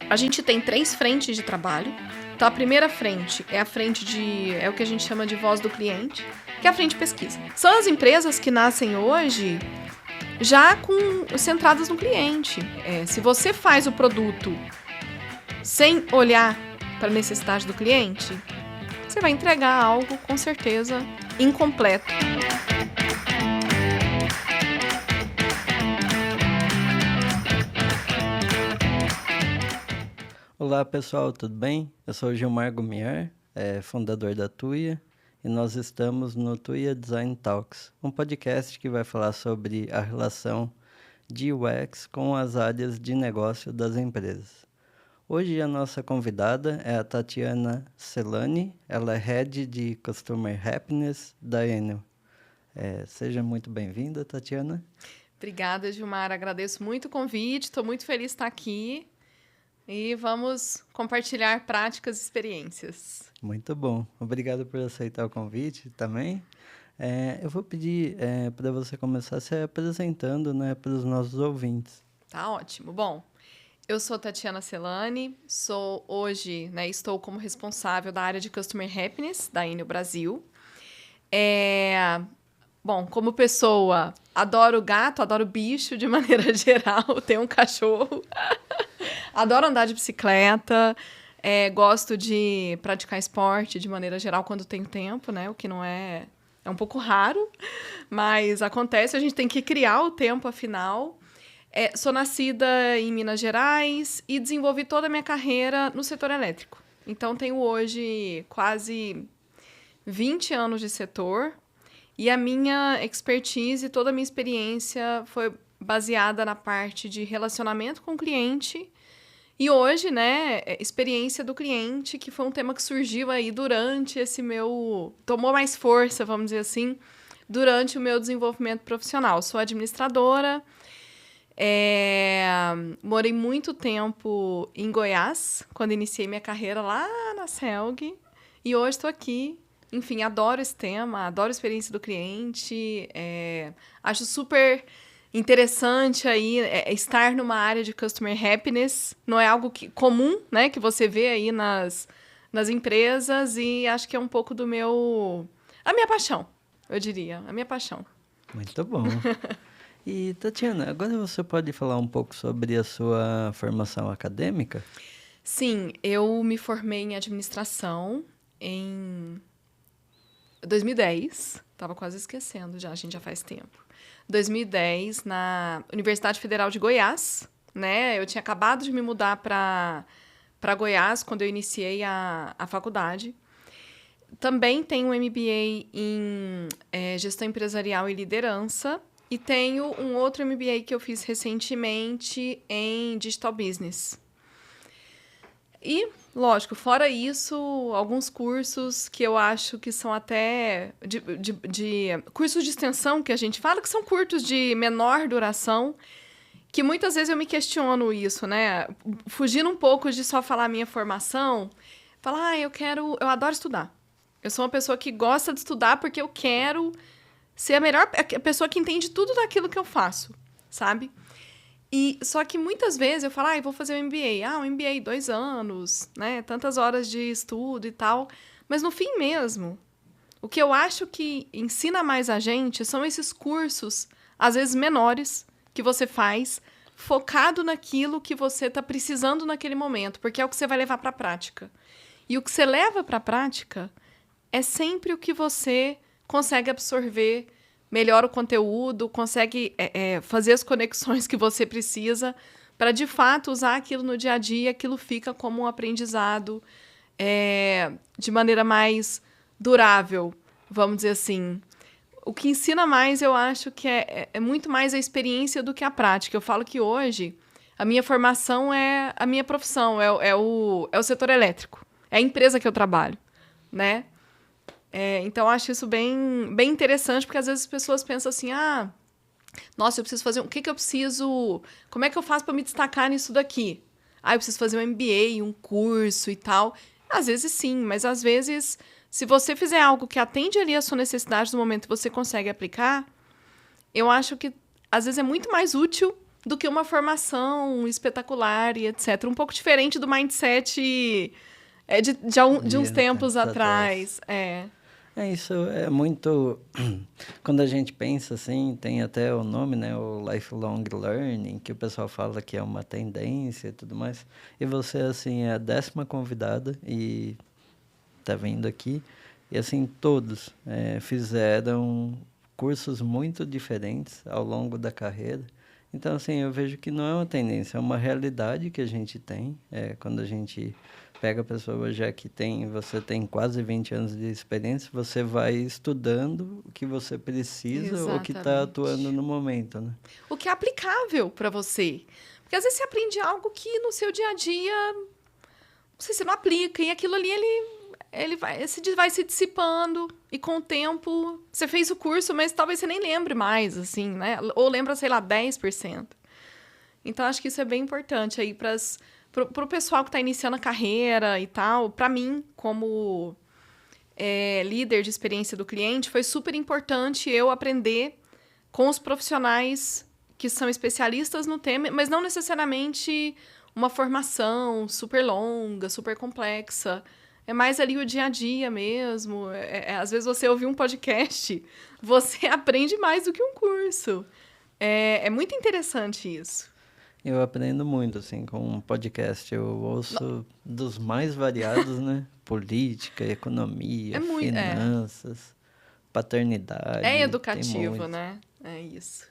A gente tem 3 frentes de trabalho. Então, a primeira frente é a frente é o que a gente chama de voz do cliente, que é a frente de pesquisa. São as empresas que nascem hoje já centradas no cliente. Se você faz o produto sem olhar para a necessidade do cliente, você vai entregar algo, com certeza, incompleto. Olá pessoal, tudo bem? Eu sou o Gilmar Gumiar, fundador da Tuya, e nós estamos no Tuya Design Talks, um podcast que vai falar sobre a relação de UX com as áreas de negócio das empresas. Hoje a nossa convidada é a Tatiana Celani, ela é Head de Customer Happiness da Enel. Seja muito bem-vinda, Tatiana. Obrigada, Gilmar, agradeço muito o convite, estou muito feliz de estar aqui. E vamos compartilhar práticas e experiências. Muito bom. Obrigado por aceitar o convite também. Eu vou pedir para você começar se apresentando, né, para os nossos ouvintes. Tá ótimo. Bom, eu sou Tatiana Celani, hoje, estou como responsável da área de Customer Happiness da Enel Brasil. Bom, como pessoa, adoro gato, adoro bicho de maneira geral, tenho um cachorro. Adoro andar de bicicleta, gosto de praticar esporte de maneira geral quando tenho tempo, né? O que não é um pouco raro, mas acontece, a gente tem que criar o tempo, afinal. Sou nascida em Minas Gerais e desenvolvi toda a minha carreira no setor elétrico. Então, tenho hoje quase 20 anos de setor e a minha expertise, toda a minha experiência foi baseada na parte de relacionamento com o cliente. E hoje, né, experiência do cliente, que foi um tema que surgiu aí durante tomou mais força, vamos dizer assim, durante o meu desenvolvimento profissional. Sou administradora, morei muito tempo em Goiás, quando iniciei minha carreira lá na CELG, e hoje estou aqui. Enfim, adoro esse tema, adoro a experiência do cliente, acho super interessante aí estar numa área de Customer Happiness. Não é algo comum, né, que você vê aí nas empresas, e acho que é um pouco a minha paixão, eu diria, a minha paixão. Muito bom. E, Tatiana, agora você pode falar um pouco sobre a sua formação acadêmica? Sim, eu me formei em administração em 2010, estava quase esquecendo já, a gente já faz tempo. 2010, na Universidade Federal de Goiás, né? Eu tinha acabado de me mudar para Goiás quando eu iniciei a faculdade. Também tenho um MBA em Gestão Empresarial e Liderança e tenho um outro MBA que eu fiz recentemente em Digital Business. E, lógico, fora isso, alguns cursos que eu acho que são até de cursos de extensão, que a gente fala, que são cursos de menor duração, que muitas vezes eu me questiono isso, né? Fugindo um pouco de só falar a minha formação, falar, eu adoro estudar. Eu sou uma pessoa que gosta de estudar porque eu quero ser a pessoa que entende tudo daquilo que eu faço, sabe? E só que muitas vezes eu falo, vou fazer um MBA. Um MBA 2 anos, né? Tantas horas de estudo e tal. Mas no fim mesmo, o que eu acho que ensina mais a gente são esses cursos, às vezes menores, que você faz, focado naquilo que você está precisando naquele momento, porque é o que você vai levar para a prática. E o que você leva para a prática é sempre o que você consegue absorver melhora o conteúdo, consegue fazer as conexões que você precisa para, de fato, usar aquilo no dia a dia, aquilo fica como um aprendizado de maneira mais durável, vamos dizer assim. O que ensina mais, eu acho que é muito mais a experiência do que a prática. Eu falo que hoje a minha formação é a minha profissão, é o setor elétrico, é a empresa que eu trabalho, né? Então, eu acho isso bem, bem interessante, porque às vezes as pessoas pensam assim, nossa, eu preciso fazer... Como é que eu faço para me destacar nisso daqui? Eu preciso fazer um MBA, um curso e tal. Às vezes sim, mas às vezes, se você fizer algo que atende ali a sua necessidade no momento que você consegue aplicar, eu acho que às vezes é muito mais útil do que uma formação espetacular e etc. Um pouco diferente do mindset de uns tempos atrás. Isso é muito... Quando a gente pensa assim, tem até o nome, né? O lifelong learning, que o pessoal fala que é uma tendência e tudo mais. E você, assim, é a 10ª convidada e tá vindo aqui. E, assim, todos fizeram cursos muito diferentes ao longo da carreira. Então, assim, eu vejo que não é uma tendência, é uma realidade que a gente tem. Quando a gente pega a pessoa já que você tem quase 20 anos de experiência, você vai estudando o que você precisa ou que está atuando no momento, né? O que é aplicável para você. Porque às vezes você aprende algo que no seu dia a dia você não aplica, e aquilo ali ele vai se dissipando, e com o tempo você fez o curso, mas talvez você nem lembre mais, assim, né? Ou lembra, sei lá, 10%. Então, acho que isso é bem importante aí pro pessoal que está iniciando a carreira e tal. Para mim, como líder de experiência do cliente, foi super importante eu aprender com os profissionais que são especialistas no tema, mas não necessariamente uma formação super longa, super complexa. É mais ali o dia a dia mesmo. Às vezes você ouvir um podcast, você aprende mais do que um curso. É muito interessante isso. Eu aprendo muito, assim, com um podcast. Eu ouço dos mais variados, né? Política, economia, finanças, paternidade. É educativo, né? É isso.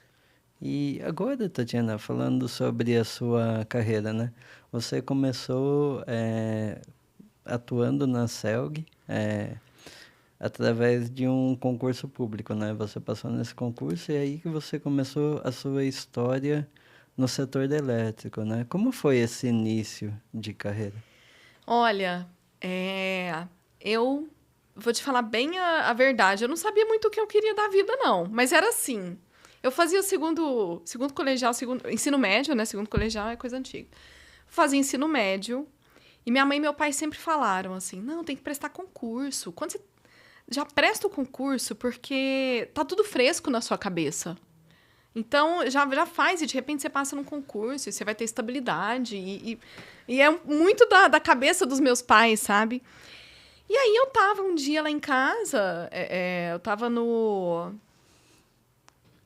E agora, Tatiana, falando sobre a sua carreira, né? Você começou atuando na CELG através de um concurso público, né? Você passou nesse concurso e aí que você começou a sua história no setor elétrico, né? Como foi esse início de carreira? Olha, eu vou te falar bem a verdade. Eu não sabia muito o que eu queria da vida, não. Mas era assim. Eu fazia o segundo colegial, ensino médio, né? Segundo colegial é coisa antiga. Fazia ensino médio. E minha mãe e meu pai sempre falaram assim, não, tem que prestar concurso. Quando você já presta o concurso, porque tá tudo fresco na sua cabeça. Então, já faz, e de repente você passa num concurso, e você vai ter estabilidade. E é muito da cabeça dos meus pais, sabe? E aí eu tava um dia lá em casa, eu tava no...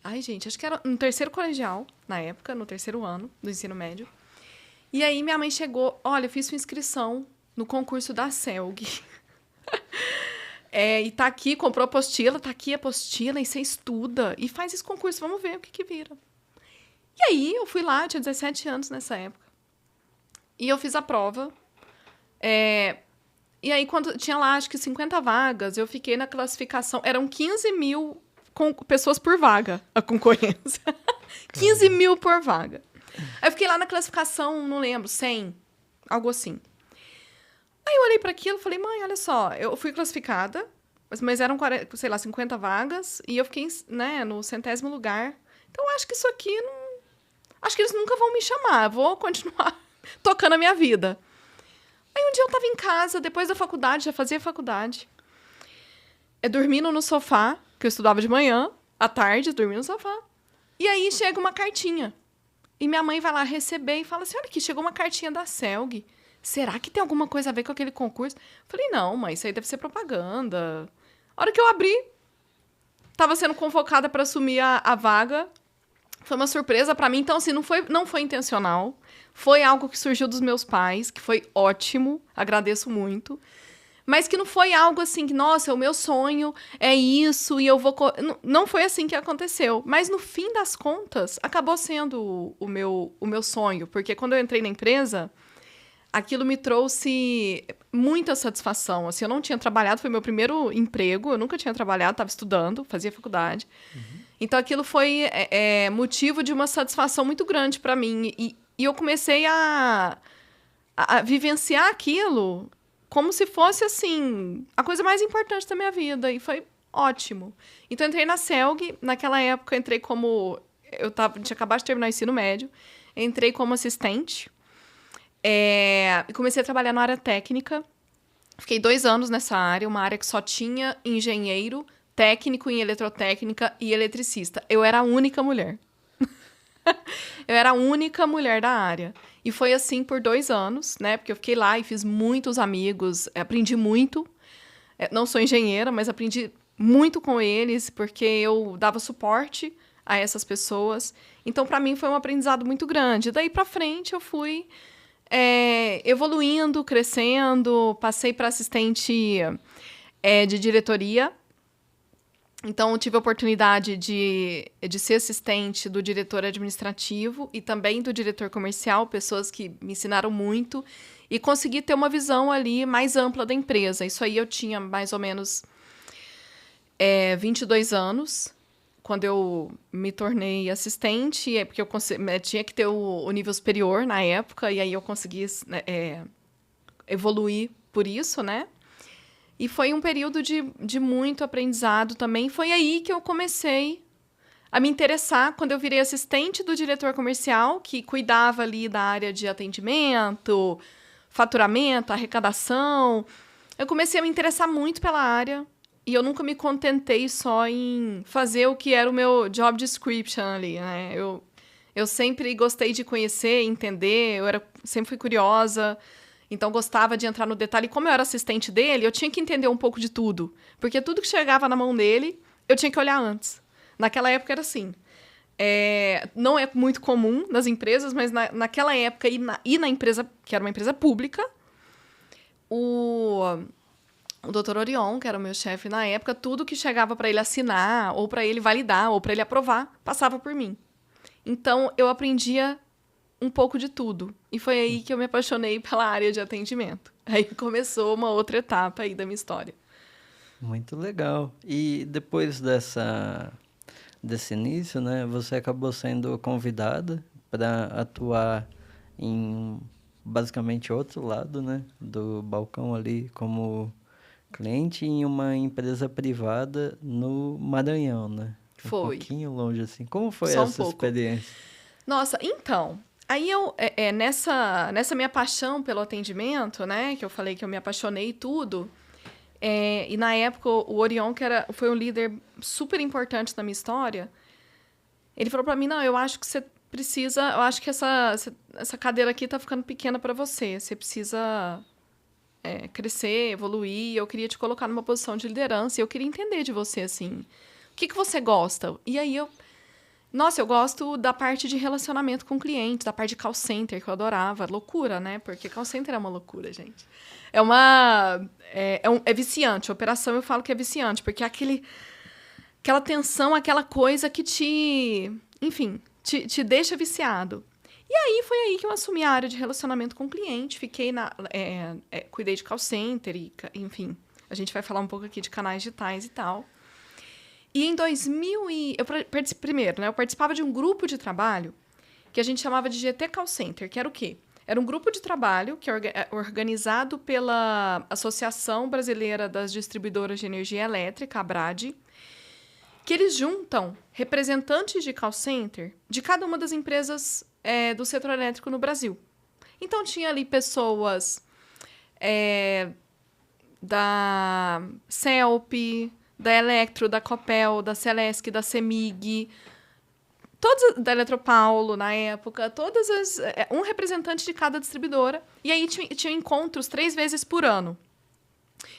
Ai, gente, acho que era no terceiro colegial, na época, no terceiro ano do ensino médio. E aí minha mãe chegou, olha, eu fiz sua inscrição no concurso da CELG. E tá aqui, comprou apostila, tá aqui a apostila, e você estuda, e faz esse concurso, vamos ver o que vira. E aí eu fui lá, eu tinha 17 anos nessa época. E eu fiz a prova. E aí, quando tinha lá, acho que 50 vagas, eu fiquei na classificação, eram 15 mil pessoas por vaga, a concorrência. 15 mil por vaga. Aí eu fiquei lá na classificação, não lembro, 100, algo assim. Aí eu olhei para aquilo e falei, mãe, olha só, eu fui classificada, mas eram, 40, sei lá, 50 vagas, e eu fiquei, né, no 100º lugar. Então, eu acho que isso aqui não... Acho que eles nunca vão me chamar, vou continuar tocando a minha vida. Aí um dia eu tava em casa, depois da faculdade, já fazia faculdade, dormindo no sofá, que eu estudava de manhã, à tarde, dormindo no sofá. E aí chega uma cartinha. E minha mãe vai lá receber e fala assim, olha aqui, chegou uma cartinha da CELG. Será que tem alguma coisa a ver com aquele concurso? Falei, não, mãe, isso aí deve ser propaganda. A hora que eu abri, estava sendo convocada para assumir a vaga. Foi uma surpresa para mim. Então, assim, não foi intencional. Foi algo que surgiu dos meus pais, que foi ótimo. Agradeço muito. Mas que não foi algo assim, que, nossa, o meu sonho é isso e eu vou... Não foi assim que aconteceu. Mas, no fim das contas, acabou sendo o meu sonho. Porque quando eu entrei na empresa, aquilo me trouxe muita satisfação. Assim, eu não tinha trabalhado, foi meu primeiro emprego. Eu nunca tinha trabalhado, estava estudando, fazia faculdade. Uhum. Então, aquilo foi motivo de uma satisfação muito grande para mim. E eu comecei a vivenciar aquilo como se fosse, assim, a coisa mais importante da minha vida. E foi ótimo. Então, eu entrei na CELG. Naquela época, entrei como... tinha acabado de terminar o ensino médio. Entrei como assistente. E comecei a trabalhar na área técnica. Fiquei 2 anos nessa área. Uma área que só tinha engenheiro, técnico em eletrotécnica e eletricista. Eu era a única mulher. Eu era a única mulher da área. E foi assim por 2 anos, né? Porque eu fiquei lá e fiz muitos amigos, aprendi muito. Não sou engenheira, mas aprendi muito com eles, porque eu dava suporte a essas pessoas. Então, para mim, foi um aprendizado muito grande. Daí para frente, eu fui evoluindo, crescendo, passei para assistente de diretoria. Então, eu tive a oportunidade de ser assistente do diretor administrativo e também do diretor comercial, pessoas que me ensinaram muito, e consegui ter uma visão ali mais ampla da empresa. Isso aí eu tinha mais ou menos 22 anos, quando eu me tornei assistente, porque eu tinha que ter o nível superior na época, e aí eu consegui evoluir por isso, né? E foi um período de muito aprendizado também. Foi aí que eu comecei a me interessar, quando eu virei assistente do diretor comercial, que cuidava ali da área de atendimento, faturamento, arrecadação. Eu comecei a me interessar muito pela área. E eu nunca me contentei só em fazer o que era o meu job description ali, né? Eu sempre gostei de conhecer, entender, sempre fui curiosa. Então, gostava de entrar no detalhe. E como eu era assistente dele, eu tinha que entender um pouco de tudo. Porque tudo que chegava na mão dele, eu tinha que olhar antes. Naquela época era assim. Não é muito comum nas empresas, mas naquela época e na empresa, que era uma empresa pública, o Dr. Orion, que era o meu chefe na época, tudo que chegava para ele assinar, ou para ele validar, ou para ele aprovar, passava por mim. Então, eu aprendia um pouco de tudo. E foi aí que eu me apaixonei pela área de atendimento. Aí começou uma outra etapa aí da minha história. Muito legal. E depois desse início, né, você acabou sendo convidada para atuar em basicamente outro lado, né, do balcão ali como cliente em uma empresa privada no Maranhão, né? Foi. Um pouquinho longe assim. Como foi Só essa experiência? Nossa, então, aí eu, nessa minha paixão pelo atendimento, né, que eu falei que eu me apaixonei e tudo, e na época o Orion, foi um líder super importante na minha história, ele falou pra mim, não, eu acho que você precisa, eu acho que essa cadeira aqui tá ficando pequena pra você precisa crescer, evoluir, eu queria te colocar numa posição de liderança, e eu queria entender de você, assim, o que você gosta? E aí Nossa, eu gosto da parte de relacionamento com clientes, da parte de call center, que eu adorava. Loucura, né? Porque call center é uma loucura, gente. É viciante. Operação eu falo que é viciante, porque é aquela tensão, aquela coisa que enfim, te deixa viciado. E aí foi aí que eu assumi a área de relacionamento com cliente. Cuidei de call center, enfim. A gente vai falar um pouco aqui de canais digitais e tal. E em 2000 primeiro, né, eu participava de um grupo de trabalho que a gente chamava de GT Call Center, que era o quê? Era um grupo de trabalho que é organizado pela Associação Brasileira das Distribuidoras de Energia Elétrica, a ABRAD, que eles juntam representantes de call center de cada uma das empresas do setor elétrico no Brasil. Então, tinha ali pessoas da CELP, da Electro, da Copel, da Celesc, da CEMIG, da Eletropaulo na época, um representante de cada distribuidora. E aí tinha encontros 3 vezes por ano.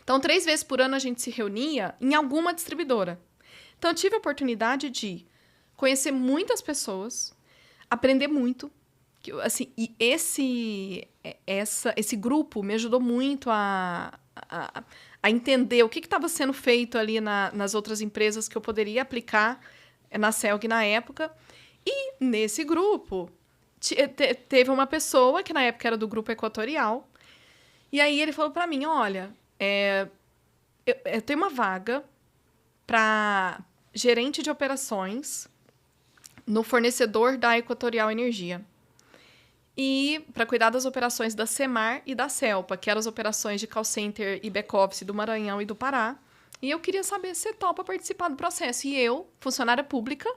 Então, 3 vezes por ano a gente se reunia em alguma distribuidora. Então, eu tive a oportunidade de conhecer muitas pessoas, aprender muito. Assim, e esse grupo me ajudou muito a entender o que estava sendo feito ali nas outras empresas que eu poderia aplicar na CELG na época. E nesse grupo, teve uma pessoa que na época era do Grupo Equatorial. E aí ele falou para mim, olha, eu tenho uma vaga para gerente de operações no fornecedor da Equatorial Energia. E para cuidar das operações da CEMAR e da CELPA, que eram as operações de call center e back-office do Maranhão e do Pará. E eu queria saber se você topa participar do processo. E eu, funcionária pública,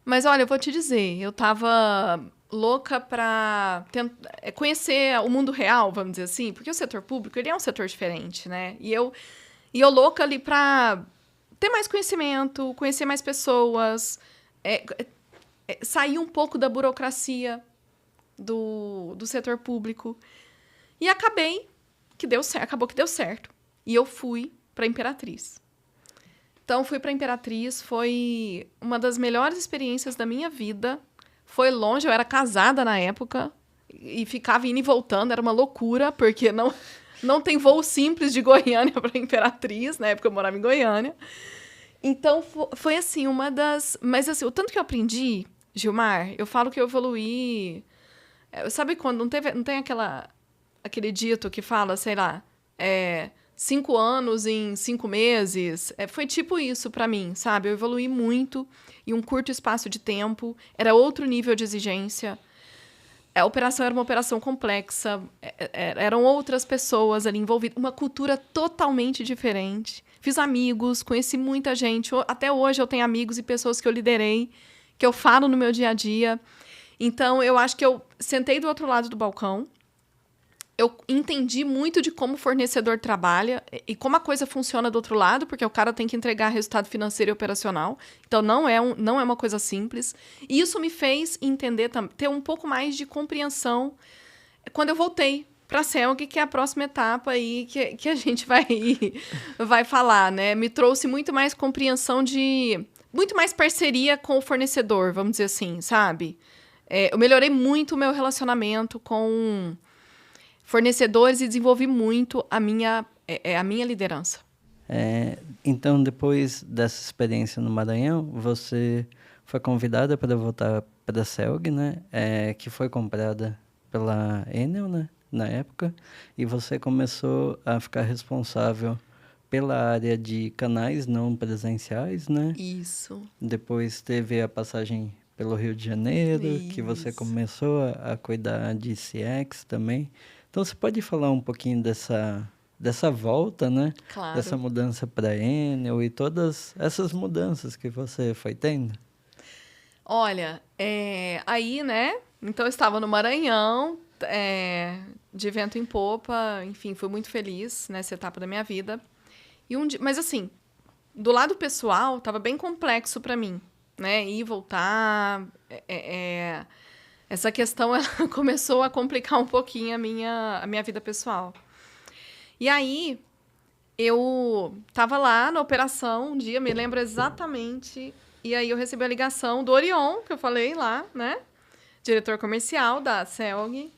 mas olha, eu vou te dizer, eu estava louca para conhecer o mundo real, vamos dizer assim, porque o setor público ele é um setor diferente, né? E eu louca ali para ter mais conhecimento, conhecer mais pessoas, sair um pouco da burocracia do setor público. E acabou que deu certo. E eu fui para a Imperatriz. Então, fui para a Imperatriz, foi uma das melhores experiências da minha vida. Foi longe, eu era casada na época e ficava indo e voltando, era uma loucura, porque não tem voo simples de Goiânia para a Imperatriz, na época eu morava em Goiânia. Então, foi assim, uma das... Mas assim, o tanto que eu aprendi, Gilmar, eu falo que eu evoluí... Sabe quando não tem aquele dito que fala, sei lá, 5 anos em 5 meses? Foi tipo isso pra mim, sabe? Eu evoluí muito em um curto espaço de tempo, era outro nível de exigência. A operação era uma operação complexa, eram outras pessoas ali envolvidas, uma cultura totalmente diferente. Fiz amigos, conheci muita gente. Até hoje eu tenho amigos e pessoas que eu liderei, que eu falo no meu dia a dia. Então, eu acho que eu sentei do outro lado do balcão, eu entendi muito de como o fornecedor trabalha e como a coisa funciona do outro lado, porque o cara tem que entregar resultado financeiro e operacional. Então, não é uma coisa simples. E isso me fez entender, ter um pouco mais de compreensão quando eu voltei para a CELG, que é a próxima etapa aí que a gente vai falar, né? Me trouxe muito mais compreensão muito mais parceria com o fornecedor, vamos dizer assim, sabe? Eu melhorei muito o meu relacionamento com fornecedores e desenvolvi muito a minha liderança. Então, depois dessa experiência no Maranhão, você foi convidada para voltar para a CELG, né? Que foi comprada pela Enel, né? Na época, e você começou a ficar responsável pela área de canais não presenciais, né? Isso. Depois teve a passagem pelo Rio de Janeiro, Isso. que você começou a cuidar de CX também. Então, você pode falar um pouquinho dessa volta, né? Claro. Dessa mudança para a Enel e todas essas mudanças que você foi tendo? Olha, aí, né? Então, eu estava no Maranhão, de vento em popa, enfim, fui muito feliz nessa etapa da minha vida. Mas, assim, do lado pessoal, estava bem complexo para mim, né? Ir e voltar. Essa questão ela começou a complicar um pouquinho a minha vida pessoal. E aí, eu estava lá na operação um dia, me lembro exatamente, e aí eu recebi a ligação do Orion, que eu falei lá, né? Diretor comercial da CELG.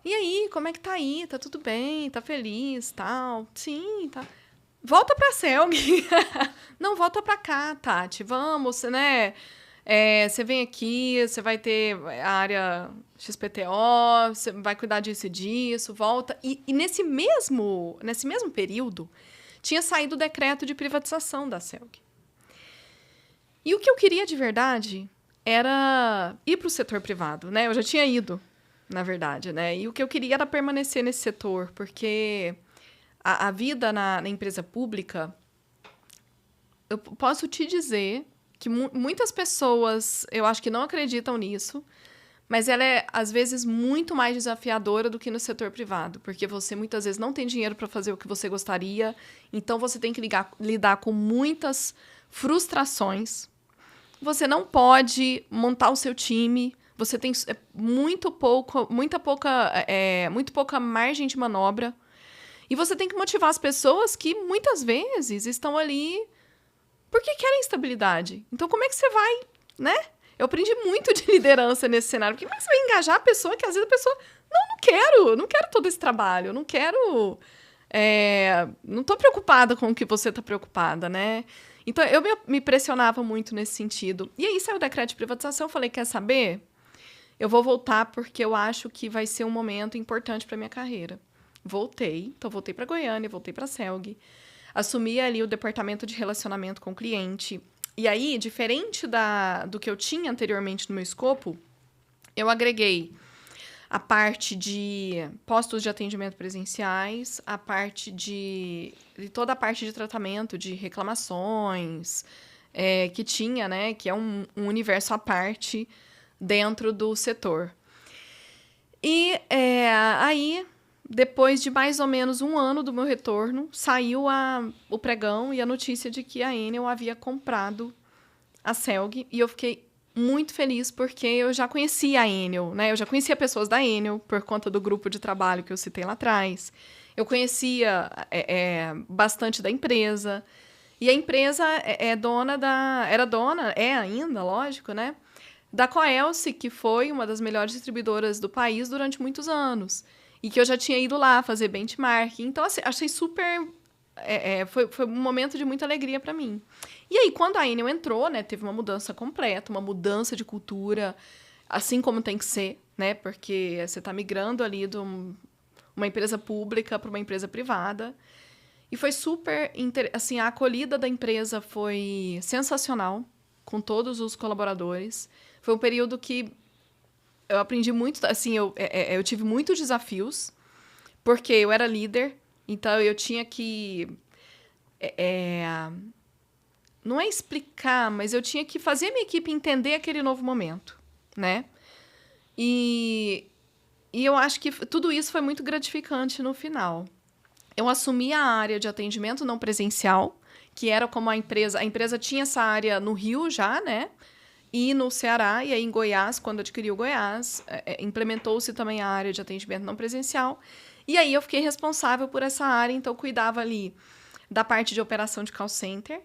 E aí, como é que tá aí? Tá tudo bem? Tá feliz? Tal? Sim, tá. Volta pra CELG. Não, volta pra cá, Tati. Vamos, né? Você vem aqui, você vai ter a área XPTO, você vai cuidar disso e disso, volta. E nesse mesmo período, tinha saído o decreto de privatização da CELG. E o que eu queria de verdade era ir para o setor privado, né? Eu já tinha ido, na verdade, né? E o que eu queria era permanecer nesse setor, porque a vida na empresa pública, eu posso te dizer que muitas pessoas, eu acho que não acreditam nisso, mas ela é, às vezes, muito mais desafiadora do que no setor privado, porque você, muitas vezes, não tem dinheiro para fazer o que você gostaria, então você tem que lidar com muitas frustrações. Você não pode montar o seu time, você tem muito pouca margem de manobra, e você tem que motivar as pessoas que, muitas vezes, estão ali porque querem estabilidade. Então, como é que você vai, né? Eu aprendi muito de liderança nesse cenário. Porque como é que você vai engajar a pessoa que, às vezes, a pessoa... Não quero todo esse trabalho. Não quero... não estou preocupada com o que você está preocupada, né? Então, eu me pressionava muito nesse sentido. E aí, saiu o decreto de privatização. Eu falei, quer saber? Eu vou voltar porque eu acho que vai ser um momento importante para minha carreira. Voltei. Então, voltei para Goiânia, voltei para a CELG. Assumi ali o departamento de relacionamento com o cliente. E aí, diferente do que eu tinha anteriormente no meu escopo, eu agreguei a parte de postos de atendimento presenciais, a parte de toda a parte de tratamento de reclamações, que tinha, né? Que é um universo à parte dentro do setor. E aí... Depois de mais ou menos 1 ano do meu retorno, saiu o pregão e a notícia de que a Enel havia comprado a CELG. E eu fiquei muito feliz porque eu já conhecia a Enel, né? Eu já conhecia pessoas da Enel por conta do grupo de trabalho que eu citei lá atrás. Eu conhecia bastante da empresa. E a empresa era dona, é ainda, lógico, né? Da Coelce, que foi uma das melhores distribuidoras do país durante muitos anos. E que eu já tinha ido lá fazer benchmark. Então, assim, achei super... foi um momento de muita alegria para mim. E aí, quando a Enel entrou, né, teve uma mudança completa, uma mudança de cultura, assim como tem que ser, né? Porque você está migrando ali de uma empresa pública para uma empresa privada. E foi super... Assim, a acolhida da empresa foi sensacional, com todos os colaboradores. Foi um período que eu aprendi muito... Assim, eu tive muitos desafios, porque eu era líder, então eu tinha que... não é explicar, mas eu tinha que fazer a minha equipe entender aquele novo momento, né? E eu acho que tudo isso foi muito gratificante no final. Eu assumi a área de atendimento não presencial, que era como a empresa tinha essa área no Rio já, né? E no Ceará, e aí em Goiás, quando adquiriu Goiás, implementou-se também a área de atendimento não presencial. E aí eu fiquei responsável por essa área, então eu cuidava ali da parte de operação de call center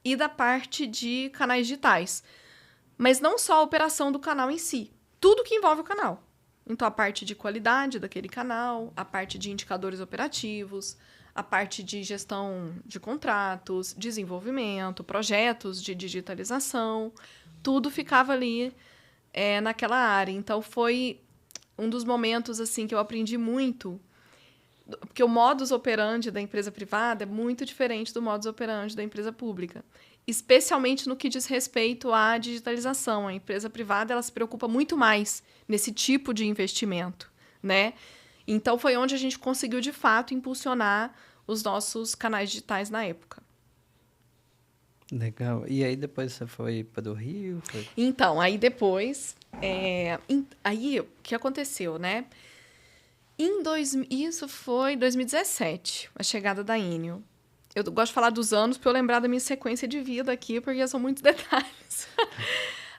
e da parte de canais digitais. Mas não só a operação do canal em si, tudo que envolve o canal. Então, a parte de qualidade daquele canal, a parte de indicadores operativos, a parte de gestão de contratos, desenvolvimento, projetos de digitalização, tudo ficava ali naquela área. Então, foi um dos momentos assim que eu aprendi muito, porque o modus operandi da empresa privada é muito diferente do modus operandi da empresa pública, especialmente no que diz respeito à digitalização. A empresa privada ela se preocupa muito mais nesse tipo de investimento, né? Então, foi onde a gente conseguiu, de fato, impulsionar os nossos canais digitais na época. Legal. E aí depois você foi para o Rio? Então, aí depois... aí, o que aconteceu, né? Isso foi 2017, a chegada da Enel. Eu gosto de falar dos anos para eu lembrar da minha sequência de vida aqui, porque são muitos detalhes.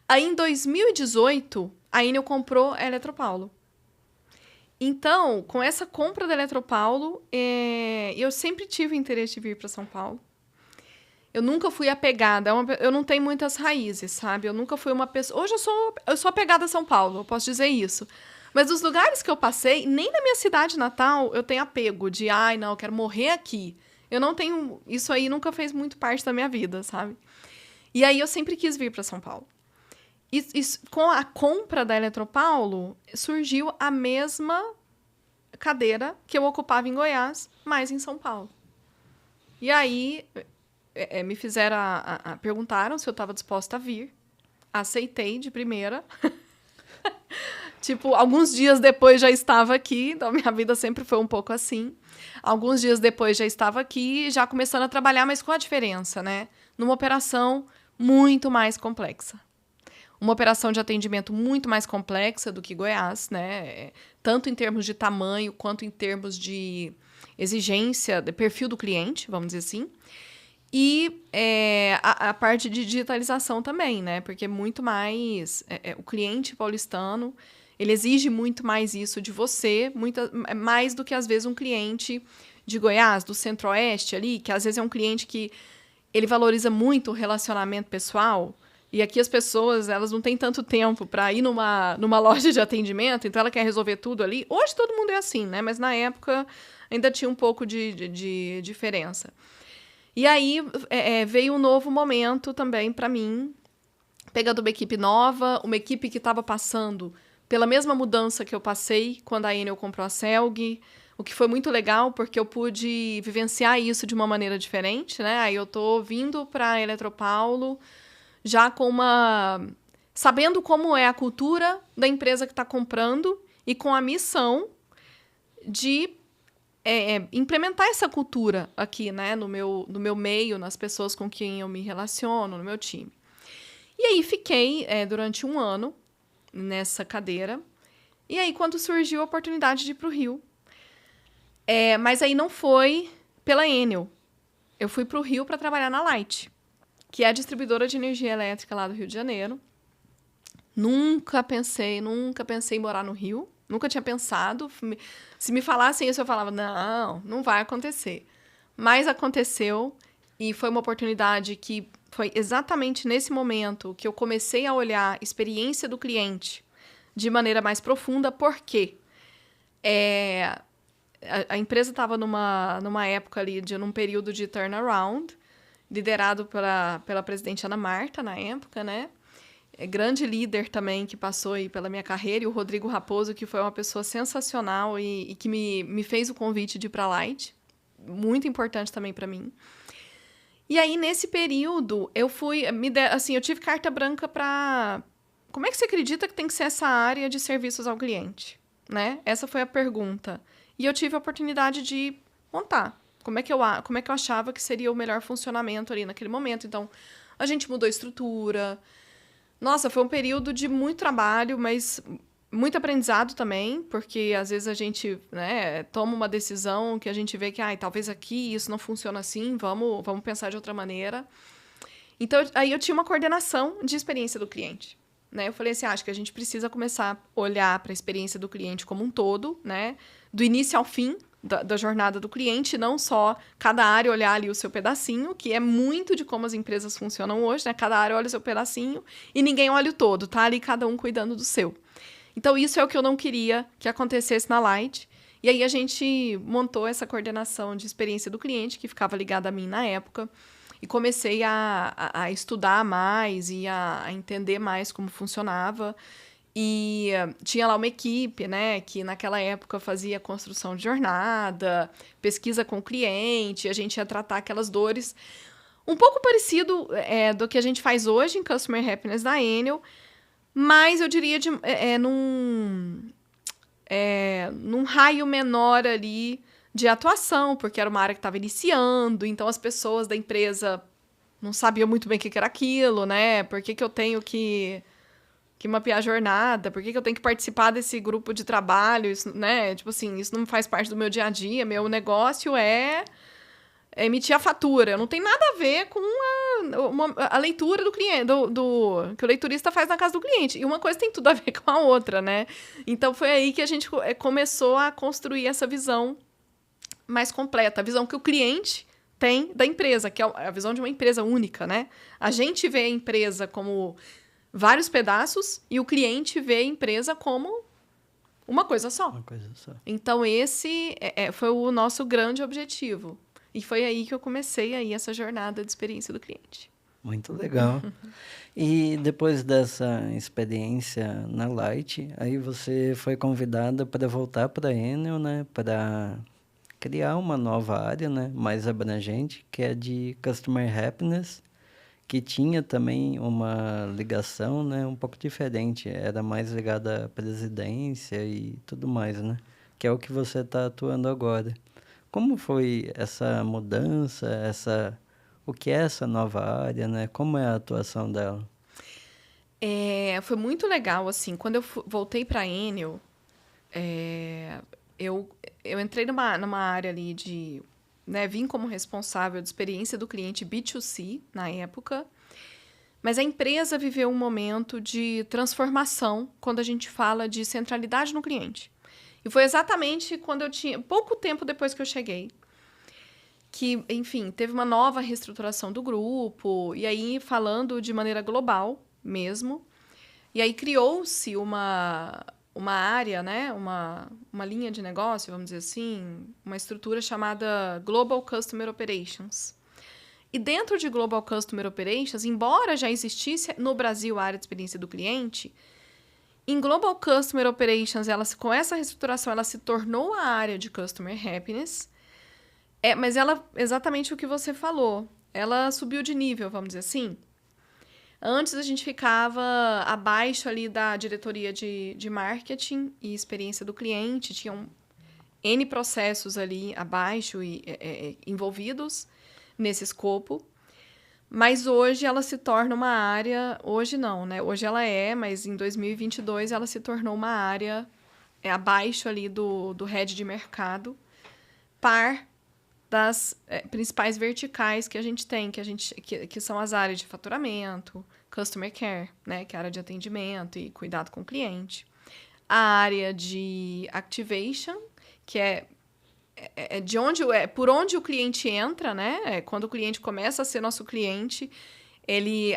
Aí, em 2018, a Enel comprou a Eletropaulo. Então, com essa compra da Eletropaulo, eu sempre tive interesse de vir para São Paulo. Eu nunca fui apegada, eu não tenho muitas raízes, sabe? Eu nunca fui uma pessoa... Hoje eu sou apegada a São Paulo, eu posso dizer isso. Mas dos lugares que eu passei, nem na minha cidade natal eu tenho apego de, não, eu quero morrer aqui. Eu não tenho... Isso aí nunca fez muito parte da minha vida, sabe? E aí eu sempre quis vir para São Paulo. E com a compra da Eletropaulo, surgiu a mesma cadeira que eu ocupava em Goiás, mas em São Paulo. E aí me fizeram perguntaram se eu estava disposta a vir. Aceitei de primeira. Tipo, alguns dias depois já estava aqui, então minha vida sempre foi um pouco assim. Alguns dias depois já estava aqui, já começando a trabalhar, mas com a diferença, né? Numa operação muito mais complexa. Uma operação de atendimento muito mais complexa do que Goiás, né? Tanto em termos de tamanho, quanto em termos de exigência, de perfil do cliente, vamos dizer assim. E a parte de digitalização também, né? Porque muito mais... o cliente paulistano, ele exige muito mais isso de você, mais do que, às vezes, um cliente de Goiás, do Centro-Oeste ali, que às vezes é um cliente que ele valoriza muito o relacionamento pessoal. E aqui as pessoas, elas não têm tanto tempo para ir numa loja de atendimento, então ela quer resolver tudo ali. Hoje todo mundo é assim, né? Mas na época ainda tinha um pouco de diferença. E aí veio um novo momento também para mim, pegando uma equipe nova, uma equipe que estava passando pela mesma mudança que eu passei quando a Enel comprou a Celg, o que foi muito legal, porque eu pude vivenciar isso de uma maneira diferente, né? Aí eu tô vindo para a Eletropaulo já sabendo como é a cultura da empresa que está comprando e com a missão de implementar essa cultura aqui, né, no meu meio, nas pessoas com quem eu me relaciono, no meu time. E aí fiquei durante 1 ano nessa cadeira. E aí, quando surgiu a oportunidade de ir para o Rio. Mas aí não foi pela Enel. Eu fui para o Rio para trabalhar na Light, que é a distribuidora de energia elétrica lá do Rio de Janeiro. Nunca pensei em morar no Rio. Nunca tinha pensado. Se me falassem isso, eu falava, não vai acontecer. Mas aconteceu e foi uma oportunidade que foi exatamente nesse momento que eu comecei a olhar a experiência do cliente de maneira mais profunda, porque a empresa estava numa época ali, num período de turnaround, liderado pela presidente Ana Marta, na época, né? Grande líder também que passou aí pela minha carreira, e o Rodrigo Raposo, que foi uma pessoa sensacional e que me fez o convite de ir para a Light, muito importante também para mim. E aí, nesse período, eu tive carta branca para... Como é que você acredita que tem que ser essa área de serviços ao cliente? Né? Essa foi a pergunta. E eu tive a oportunidade de montar. Como é que eu achava que seria o melhor funcionamento ali naquele momento. Então, a gente mudou a estrutura. Nossa, foi um período de muito trabalho, mas muito aprendizado também, porque às vezes a gente, né, toma uma decisão que a gente vê que talvez aqui isso não funciona assim, vamos pensar de outra maneira. Então, aí eu tinha uma coordenação de experiência do cliente. Né? Eu falei assim, acho que a gente precisa começar a olhar para a experiência do cliente como um todo, né? Do início ao fim da jornada do cliente, não só cada área olhar ali o seu pedacinho, que é muito de como as empresas funcionam hoje, né? Cada área olha o seu pedacinho e ninguém olha o todo, tá ali cada um cuidando do seu. Então, isso é o que eu não queria que acontecesse na Light. E aí, a gente montou essa coordenação de experiência do cliente, que ficava ligada a mim na época, e comecei a estudar mais e a entender mais como funcionava. E tinha lá uma equipe, né, que naquela época fazia construção de jornada, pesquisa com o cliente, a gente ia tratar aquelas dores. Um pouco parecido do que a gente faz hoje em Customer Happiness da Enel, mas eu diria num raio menor ali de atuação, porque era uma área que estava iniciando, então as pessoas da empresa não sabiam muito bem o que era aquilo, né? Por que eu tenho que mapear a jornada? Por que eu tenho que participar desse grupo de trabalho? Isso, né? Tipo assim, isso não faz parte do meu dia a dia. Meu negócio é emitir a fatura. Não tem nada a ver com a leitura do cliente, que o leiturista faz na casa do cliente. E uma coisa tem tudo a ver com a outra, né? Então, foi aí que a gente começou a construir essa visão mais completa. A visão que o cliente tem da empresa, que é a visão de uma empresa única, né? A gente vê a empresa como vários pedaços e o cliente vê a empresa como uma coisa só. Uma coisa só. Então, esse foi o nosso grande objetivo. E foi aí que eu comecei aí essa jornada de experiência do cliente. Muito legal. E depois dessa experiência na Light, aí você foi convidada para voltar para a Enel, né, para criar uma nova área, né, mais abrangente, que é de Customer Happiness, que tinha também uma ligação, né, um pouco diferente. Era mais ligada à presidência e tudo mais, né, que é o que você está atuando agora. Como foi essa mudança, o que é essa nova área, né? Como é a atuação dela? Foi muito legal, assim, quando eu voltei para a Enel, eu entrei numa área ali de... Né, vim como responsável de experiência do cliente B2C na época, mas a empresa viveu um momento de transformação quando a gente fala de centralidade no cliente. E foi exatamente quando eu tinha... Pouco tempo depois que eu cheguei. Que, enfim, teve uma nova reestruturação do grupo. E aí, falando de maneira global mesmo. E aí, criou-se uma área, né? Uma linha de negócio, vamos dizer assim. Uma estrutura chamada Global Customer Operations. E dentro de Global Customer Operations, embora já existisse no Brasil a área de experiência do cliente... Em Global Customer Operations, com essa reestruturação, ela se tornou a área de Customer Happiness. Mas ela, exatamente o que você falou, ela subiu de nível, vamos dizer assim. Antes a gente ficava abaixo ali da diretoria de marketing e experiência do cliente, tinham N processos ali abaixo e envolvidos nesse escopo. Mas hoje ela se torna uma área... Hoje não, né? Hoje ela mas em 2022 ela se tornou uma área abaixo ali do head de mercado, par das principais verticais que a gente tem, que são as áreas de faturamento, customer care, né, que é a área de atendimento e cuidado com o cliente. A área de activation, que por onde o cliente entra, né? Quando o cliente começa a ser nosso cliente,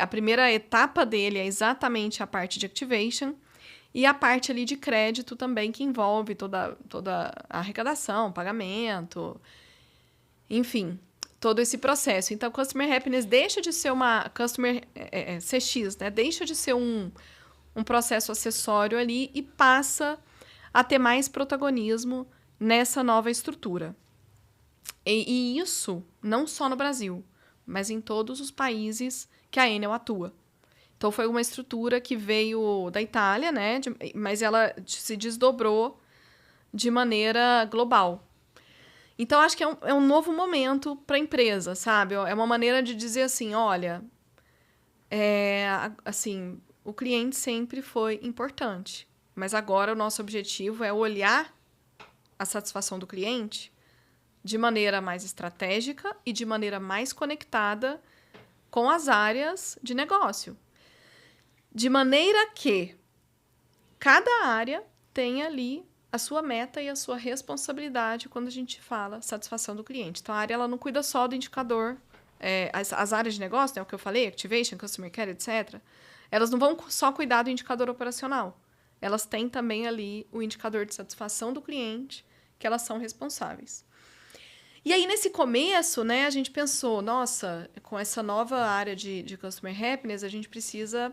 a primeira etapa dele é exatamente a parte de activation. E a parte ali de crédito também, que envolve toda a arrecadação, pagamento, enfim, todo esse processo. Então, Customer Happiness deixa de ser uma Customer CX, né? Deixa de ser um processo acessório ali e passa a ter mais protagonismo nessa nova estrutura. E isso não só no Brasil, mas em todos os países que a Enel atua. Então, foi uma estrutura que veio da Itália, né? Mas ela se desdobrou de maneira global. Então, acho que é um novo momento para a empresa, sabe? É uma maneira de dizer assim, olha, assim, o cliente sempre foi importante, mas agora o nosso objetivo é olhar a satisfação do cliente de maneira mais estratégica e de maneira mais conectada com as áreas de negócio. De maneira que cada área tenha ali a sua meta e a sua responsabilidade quando a gente fala satisfação do cliente. Então, a área ela não cuida só do indicador. As áreas de negócio, né, o que eu falei, Activation, Customer Care, etc., elas não vão só cuidar do indicador operacional. Elas têm também ali o indicador de satisfação do cliente, que elas são responsáveis. E aí, nesse começo, né, a gente pensou, nossa, com essa nova área de Customer Happiness, a gente precisa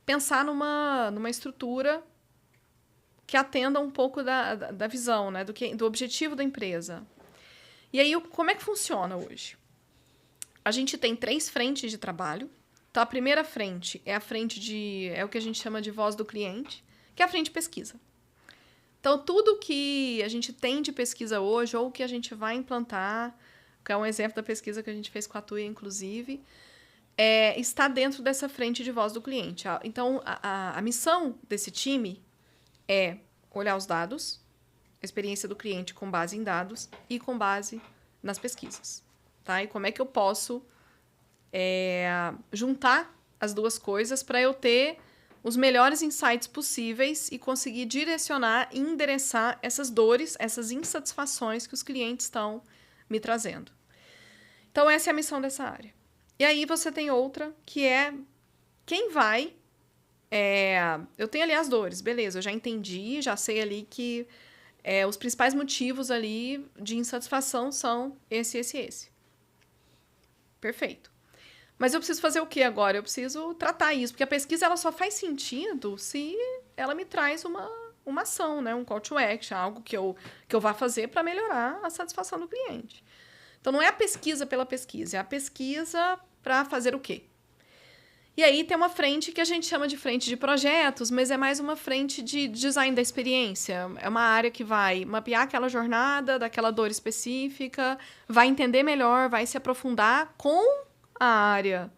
pensar numa estrutura que atenda um pouco da visão, né, do objetivo da empresa. E aí, como é que funciona hoje? A gente tem 3 frentes de trabalho. Então, a primeira frente é o que a gente chama de voz do cliente, que é a frente de pesquisa. Então, tudo que a gente tem de pesquisa hoje, ou que a gente vai implantar, que é um exemplo da pesquisa que a gente fez com a Tuia, inclusive, está dentro dessa frente de voz do cliente. Então, a missão desse time é olhar os dados, a experiência do cliente com base em dados e com base nas pesquisas. Tá? E como é que eu posso juntar as duas coisas para eu ter os melhores insights possíveis e conseguir direcionar e endereçar essas dores, essas insatisfações que os clientes estão me trazendo. Então, essa é a missão dessa área. E aí você tem outra, que é quem vai... eu tenho ali as dores, beleza, eu já entendi, já sei ali que os principais motivos ali de insatisfação são esse. Perfeito. Mas eu preciso fazer o que agora? Eu preciso tratar isso, porque a pesquisa ela só faz sentido se ela me traz uma ação, né? Um call to action, algo que eu vá fazer para melhorar a satisfação do cliente. Então, não é a pesquisa pela pesquisa, é a pesquisa para fazer o quê? E aí tem uma frente que a gente chama de frente de projetos, mas é mais uma frente de design da experiência. É uma área que vai mapear aquela jornada, daquela dor específica, vai entender melhor, vai se aprofundar com a área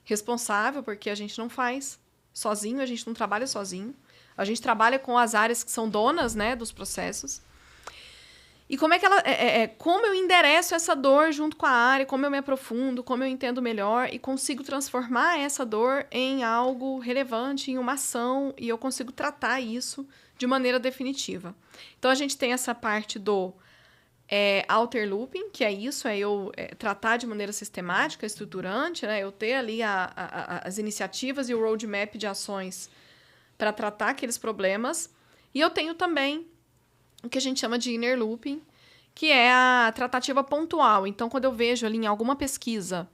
responsável, porque a gente não faz sozinho, a gente não trabalha sozinho. A gente trabalha com as áreas que são donas, né, dos processos. E como é que como eu endereço essa dor junto com a área, como eu me aprofundo, como eu entendo melhor e consigo transformar essa dor em algo relevante, em uma ação, e eu consigo tratar isso de maneira definitiva. Então, a gente tem essa parte do outer looping, que é isso, eu tratar de maneira sistemática, estruturante, né? Eu ter ali as iniciativas e o roadmap de ações para tratar aqueles problemas. E eu tenho também o que a gente chama de inner looping, que é a tratativa pontual. Então, quando eu vejo ali em alguma pesquisa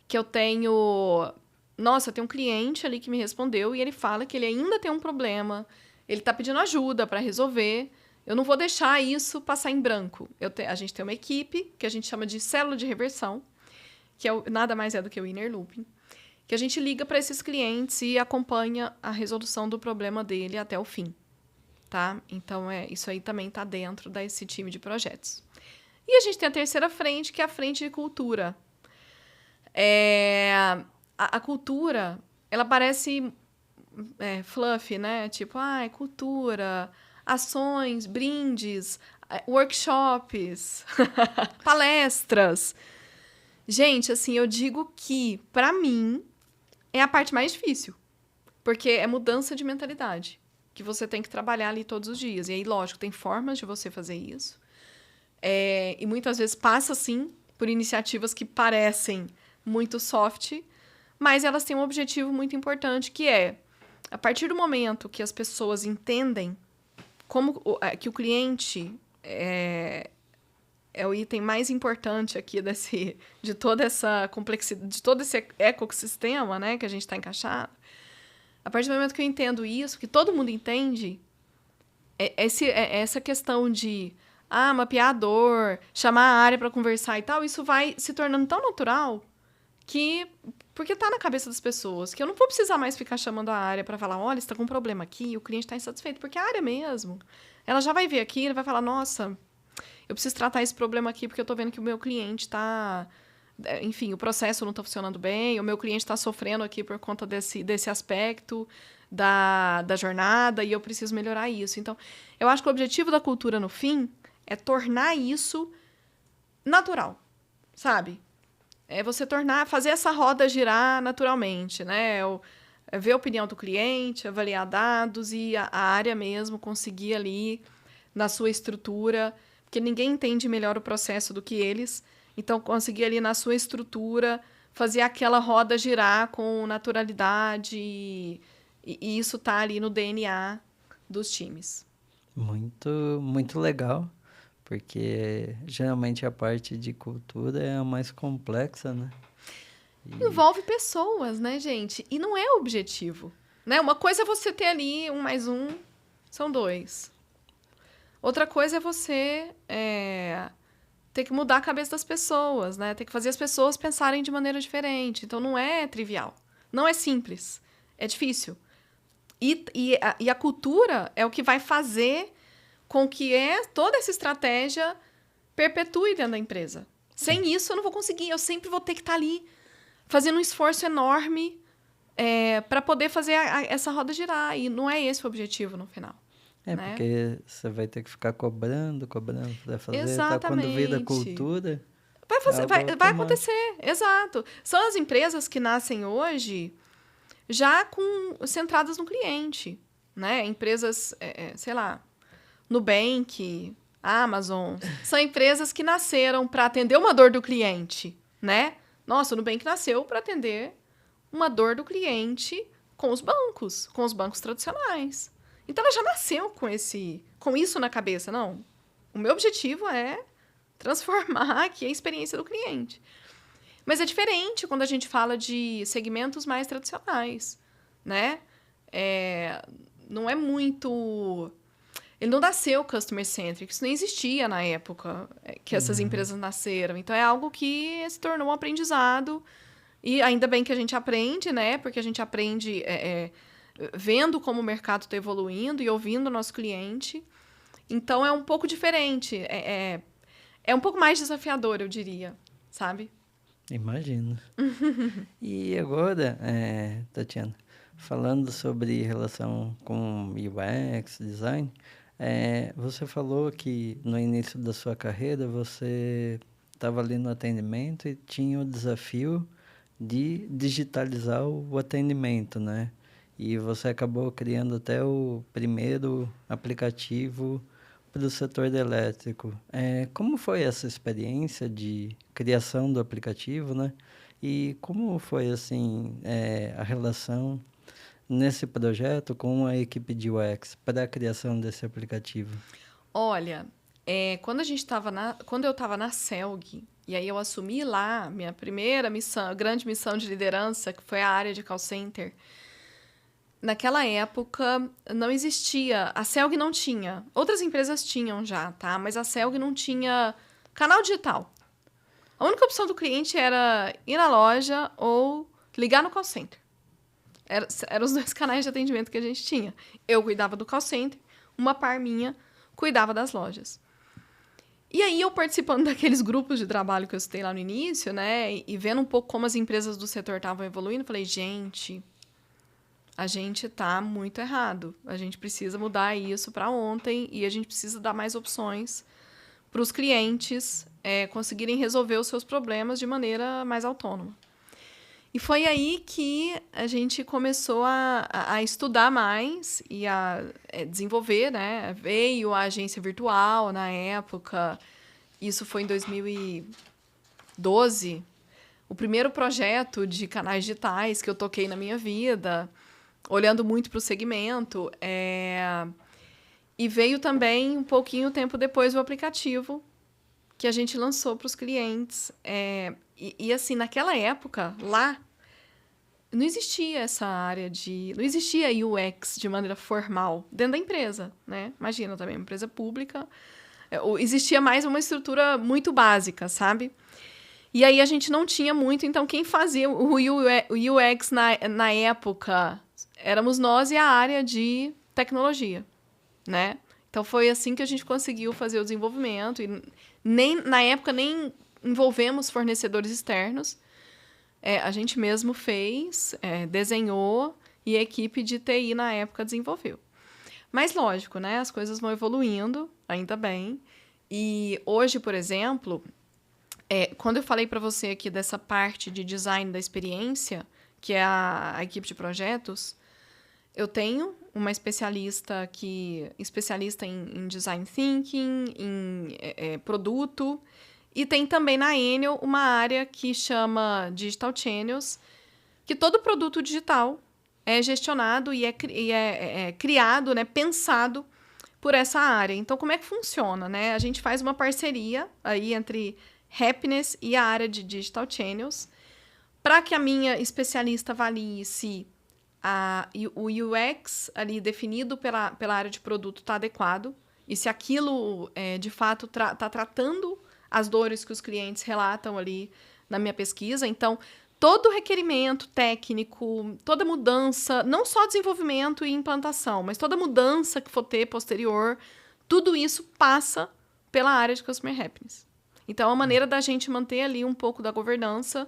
que eu tenho... Nossa, eu tenho um cliente ali que me respondeu e ele fala que ele ainda tem um problema, ele está pedindo ajuda para resolver, eu não vou deixar isso passar em branco. A gente tem uma equipe que a gente chama de célula de reversão, que nada mais é do que o inner looping, que a gente liga para esses clientes e acompanha a resolução do problema dele até o fim. Tá? Então, isso aí também está dentro desse time de projetos. E a gente tem a terceira frente, que é a frente de cultura. A cultura, ela parece fluffy, né? Tipo, cultura, ações, brindes, workshops, palestras. Gente, assim, eu digo que, para mim, é a parte mais difícil. Porque é mudança de mentalidade, que você tem que trabalhar ali todos os dias. E aí, lógico, tem formas de você fazer isso. E muitas vezes passa, sim, por iniciativas que parecem muito soft, mas elas têm um objetivo muito importante, que é, a partir do momento que as pessoas entendem que o cliente é o item mais importante aqui de toda essa complexidade, de todo esse ecossistema, né, que a gente está encaixado. A partir do momento que eu entendo isso, que todo mundo entende, essa questão de mapear a dor, chamar a área para conversar e tal, isso vai se tornando tão natural porque tá na cabeça das pessoas, que eu não vou precisar mais ficar chamando a área para falar, olha, você tá com um problema aqui, o cliente tá insatisfeito, porque a área mesmo, ela já vai ver aqui, ele vai falar, nossa, eu preciso tratar esse problema aqui porque eu tô vendo que o meu cliente tá... Enfim, o processo não tá funcionando bem, o meu cliente tá sofrendo aqui por conta desse aspecto da jornada e eu preciso melhorar isso. Então, eu acho que o objetivo da cultura, no fim, é tornar isso natural, sabe? É você fazer essa roda girar naturalmente, né? É ver a opinião do cliente, avaliar dados e a área mesmo conseguir ali, na sua estrutura, porque ninguém entende melhor o processo do que eles, então conseguir ali na sua estrutura fazer aquela roda girar com naturalidade e isso tá ali no DNA dos times. Muito, muito legal, porque geralmente a parte de cultura é a mais complexa, né? Envolve pessoas, né, gente? E não é o objetivo, né? Uma coisa é você ter ali 1 mais 1, são 2. Outra coisa é você ter que mudar a cabeça das pessoas, né? Ter que fazer as pessoas pensarem de maneira diferente. Então, não é trivial. Não é simples. É difícil. E a cultura é o que vai fazer com que toda essa estratégia perpetue dentro da empresa. Sem isso, eu não vou conseguir. Eu sempre vou ter que estar ali fazendo um esforço enorme para poder fazer essa roda girar. E não é esse o objetivo no final. Né? Porque você vai ter que ficar cobrando para fazer. Exatamente. Tá? Quando vira cultura... Vai acontecer, exato. São as empresas que nascem hoje já centradas no cliente. Né? Empresas, sei lá, Nubank, Amazon, são empresas que nasceram para atender uma dor do cliente, né? Nossa, o Nubank nasceu para atender uma dor do cliente com os bancos tradicionais. Então, ela já nasceu com isso na cabeça. Não, o meu objetivo é transformar aqui a experiência do cliente. Mas é diferente quando a gente fala de segmentos mais tradicionais, né? Não é muito... Ele não nasceu customer-centric, isso nem existia na época que essas empresas nasceram. Então, é algo que se tornou um aprendizado. E ainda bem que a gente aprende, né? Porque a gente aprende vendo como o mercado está evoluindo e ouvindo o nosso cliente. Então, é um pouco diferente. É um pouco mais desafiador, eu diria, sabe? Imagino. E agora, Tatiana, falando sobre relação com UX, design, você falou que no início da sua carreira você estava ali no atendimento e tinha o desafio de digitalizar o atendimento, né? E você acabou criando até o primeiro aplicativo para o setor elétrico. Como foi essa experiência de criação do aplicativo, né? E como foi, assim, a relação nesse projeto com a equipe de UX para a criação desse aplicativo? Olha, quando eu estava na Celg, e aí eu assumi lá minha primeira missão, grande missão de liderança, que foi a área de call center. Naquela época, não existia... A Celg não tinha. Outras empresas tinham já, tá? Mas a Celg não tinha canal digital. A única opção do cliente era ir na loja ou ligar no call center. Eram os 2 canais de atendimento que a gente tinha. Eu cuidava do call center, uma par minha cuidava das lojas. E aí, eu participando daqueles grupos de trabalho que eu citei lá no início, né? E vendo um pouco como as empresas do setor estavam evoluindo, falei, gente... a gente está muito errado. A gente precisa mudar isso para ontem e a gente precisa dar mais opções para os clientes conseguirem resolver os seus problemas de maneira mais autônoma. E foi aí que a gente começou a estudar mais e a desenvolver, né? Veio a agência virtual na época, isso foi em 2012, o primeiro projeto de canais digitais que eu toquei na minha vida, olhando muito para o segmento. E veio também, um pouquinho tempo depois, o aplicativo que a gente lançou para os clientes. E assim, naquela época, lá, não existia essa área não existia UX de maneira formal dentro da empresa, né? Imagina também, uma empresa pública. Existia mais uma estrutura muito básica, sabe? E aí a gente não tinha muito, então quem fazia o UX na época éramos nós e a área de tecnologia, né? Então foi assim que a gente conseguiu fazer o desenvolvimento e na época nem envolvemos fornecedores externos. A gente mesmo fez, desenhou e a equipe de TI na época desenvolveu. Mas lógico, né? As coisas vão evoluindo, ainda bem. E hoje, por exemplo, quando eu falei para você aqui dessa parte de design da experiência, que é a equipe de projetos, eu tenho uma especialista em design thinking, em produto. E tem também na Enel uma área que chama Digital Channels, que todo produto digital é gestionado e é criado, né, pensado por essa área. Então, como é que funciona, né? A gente faz uma parceria aí entre Happiness e a área de Digital Channels para que a minha especialista avalie se o UX ali definido pela área de produto está adequado e se aquilo, de fato, está tratando as dores que os clientes relatam ali na minha pesquisa. Então, todo requerimento técnico, toda mudança, não só desenvolvimento e implantação, mas toda mudança que for ter posterior, tudo isso passa pela área de Customer Happiness. Então, é uma maneira da gente manter ali um pouco da governança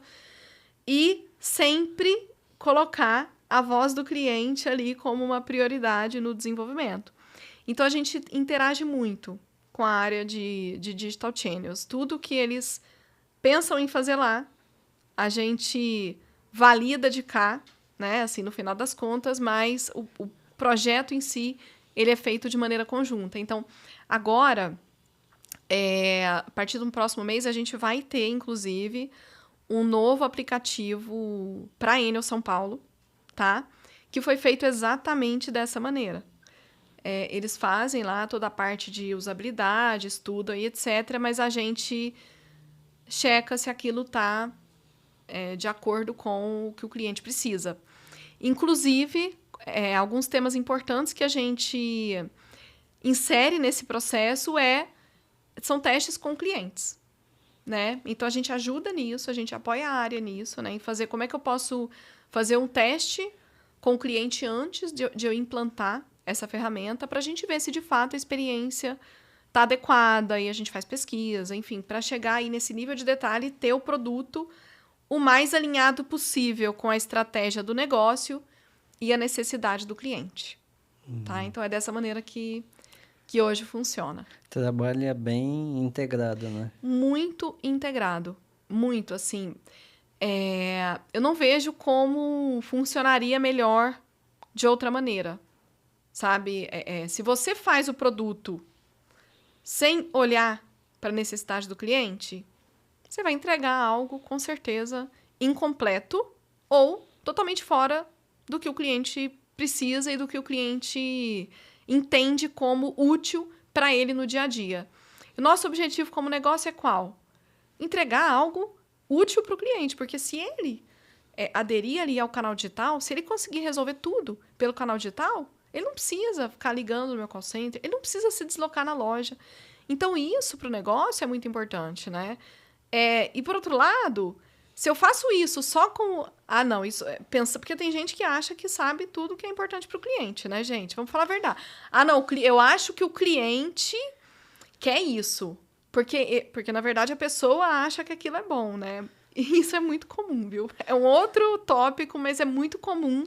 e sempre colocar a voz do cliente ali como uma prioridade no desenvolvimento. Então, a gente interage muito com a área de Digital Channels. Tudo que eles pensam em fazer lá, a gente valida de cá, né? Assim, no final das contas, mas o projeto em si, ele é feito de maneira conjunta. Então, agora, a partir do próximo mês, a gente vai ter, inclusive, um novo aplicativo para a Enel São Paulo, tá? Que foi feito exatamente dessa maneira. Eles fazem lá toda a parte de usabilidade, estudam e etc., mas a gente checa se aquilo está de acordo com o que o cliente precisa. Inclusive, alguns temas importantes que a gente insere nesse processo são testes com clientes, né? Então, a gente ajuda nisso, a gente apoia a área nisso, né? Em fazer como é que eu posso fazer um teste com o cliente antes de eu implantar essa ferramenta para a gente ver se, de fato, a experiência está adequada e a gente faz pesquisa, enfim, para chegar aí nesse nível de detalhe e ter o produto o mais alinhado possível com a estratégia do negócio e a necessidade do cliente. Tá? Então, é dessa maneira que hoje funciona. Trabalha bem integrado, né? Muito integrado. Muito, assim. Eu não vejo como funcionaria melhor de outra maneira. Sabe? Se você faz o produto sem olhar para a necessidade do cliente, você vai entregar algo, com certeza, incompleto ou totalmente fora do que o cliente precisa e do que o cliente entende como útil para ele no dia a dia. O nosso objetivo como negócio é qual? Entregar algo útil para o cliente, porque se ele aderir ali ao canal digital, se ele conseguir resolver tudo pelo canal digital, ele não precisa ficar ligando no meu call center, ele não precisa se deslocar na loja. Então, isso para o negócio é muito importante, né? E, por outro lado, se eu faço isso só com... não, isso... pensa, porque tem gente que acha que sabe tudo que é importante para o cliente, né, gente? Vamos falar a verdade. Não, eu acho que o cliente quer isso. Porque, na verdade, a pessoa acha que aquilo é bom, né? E isso é muito comum, viu? É um outro tópico, mas é muito comum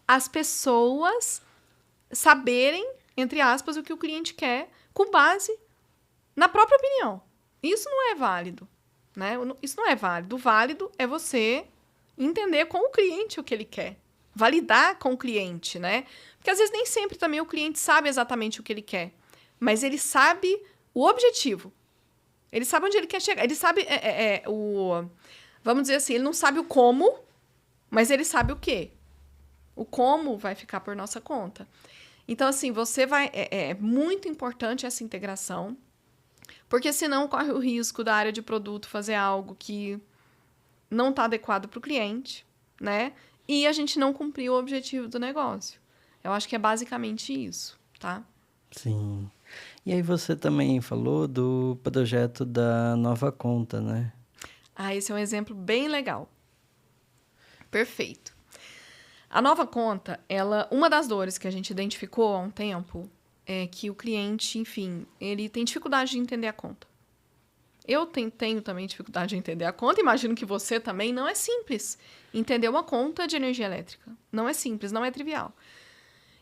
as pessoas saberem, entre aspas, o que o cliente quer com base na própria opinião. Isso não é válido, né? Isso não é válido. O válido é você entender com o cliente o que ele quer. Validar com o cliente, né? Porque às vezes nem sempre também o cliente sabe exatamente o que ele quer. Mas ele sabe o objetivo. Ele sabe onde ele quer chegar. Ele sabe vamos dizer assim, ele não sabe o como, mas ele sabe o quê. O como vai ficar por nossa conta. Então, assim, é muito importante essa integração, porque senão corre o risco da área de produto fazer algo que não está adequado para o cliente, né? E a gente não cumprir o objetivo do negócio. Eu acho que é basicamente isso, tá? Sim. E aí você também falou do projeto da Nova Conta, né? Esse é um exemplo bem legal. Perfeito. A Nova Conta, uma das dores que a gente identificou há um tempo é que o cliente, enfim, ele tem dificuldade de entender a conta. Eu tenho também dificuldade de entender a conta, imagino que você também. Não é simples entender uma conta de energia elétrica. Não é simples, não é trivial.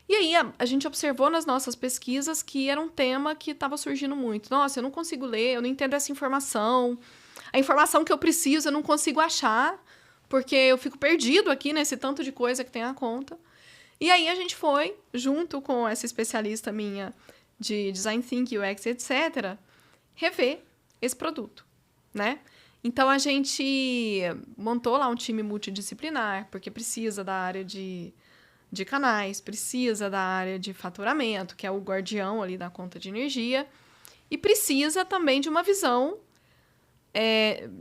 E aí a gente observou nas nossas pesquisas que era um tema que estava surgindo muito. Nossa, eu não consigo ler, eu não entendo essa informação. A informação que eu preciso eu não consigo achar, porque eu fico perdido aqui nesse tanto de coisa que tem na conta. E aí a gente foi, junto com essa especialista minha de Design Thinking, UX, etc., rever esse produto, né? Então, a gente montou lá um time multidisciplinar, porque precisa da área de canais, precisa da área de faturamento, que é o guardião ali da conta de energia, e precisa também de uma visão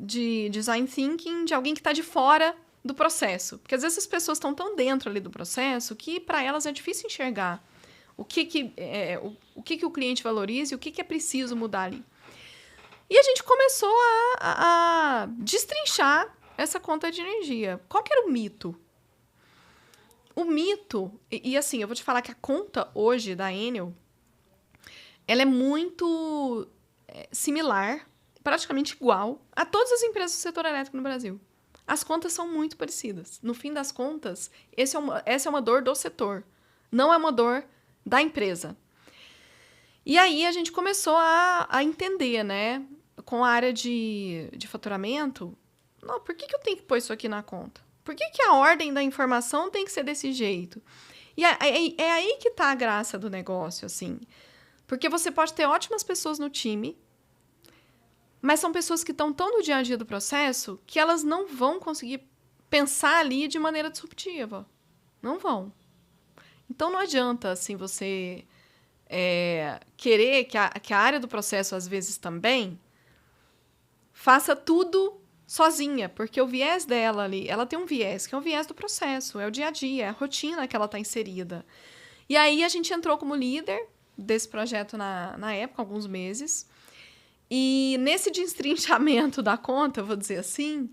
de design thinking, de alguém que está de fora do processo. Porque às vezes as pessoas estão tão dentro ali do processo que para elas é difícil enxergar o que o cliente valoriza e o que é preciso mudar ali. E a gente começou a destrinchar essa conta de energia. Qual que era o mito? O mito, e assim, eu vou te falar que a conta hoje da Enel, ela é muito similar, praticamente igual, a todas as empresas do setor elétrico no Brasil. As contas são muito parecidas. No fim das contas, essa é uma dor do setor, não é uma dor da empresa. E aí a gente começou a entender, né? Com a área de faturamento, não, por que eu tenho que pôr isso aqui na conta? Por que a ordem da informação tem que ser desse jeito? E é aí que está a graça do negócio, assim. Porque você pode ter ótimas pessoas no time, mas são pessoas que estão tão no dia a dia do processo que elas não vão conseguir pensar ali de maneira disruptiva. Não vão. Então, não adianta, assim, você querer que a área do processo, às vezes, também faça tudo sozinha, porque o viés dela ali, ela tem um viés, que é o viés do processo, é o dia a dia, é a rotina que ela está inserida. E aí a gente entrou como líder desse projeto na época, alguns meses, e nesse destrinchamento da conta, eu vou dizer assim,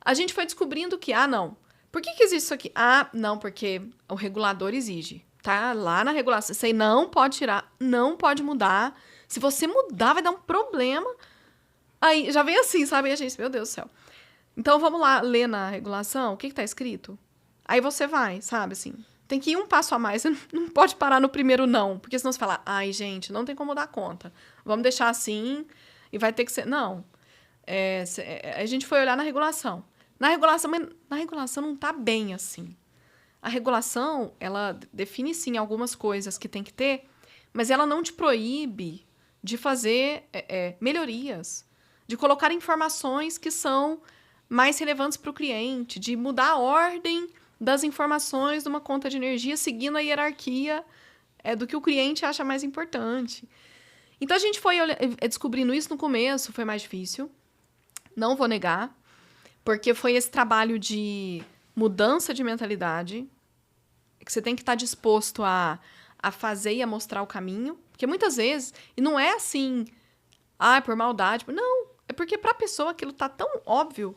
a gente foi descobrindo que, não, por que existe isso aqui? Não, porque o regulador exige, tá? Lá na regulação, você não pode tirar, não pode mudar, se você mudar vai dar um problema. Aí já vem assim, sabe? E a gente, meu Deus do céu. Então, vamos lá ler na regulação o que está escrito? Aí você vai, sabe, assim. Tem que ir um passo a mais. Você não pode parar no primeiro não. Porque senão você fala, gente, não tem como dar conta. Vamos deixar assim e vai ter que ser... Não. A gente foi olhar na regulação. Na regulação não está bem assim. A regulação, ela define, sim, algumas coisas que tem que ter, mas ela não te proíbe de fazer melhorias, de colocar informações que são mais relevantes para o cliente, de mudar a ordem das informações de uma conta de energia seguindo a hierarquia do que o cliente acha mais importante. Então, a gente foi descobrindo isso no começo, foi mais difícil, não vou negar, porque foi esse trabalho de mudança de mentalidade, que você tem que estar disposto a fazer e a mostrar o caminho, porque muitas vezes, e não é assim, por maldade, não, é porque para a pessoa aquilo tá tão óbvio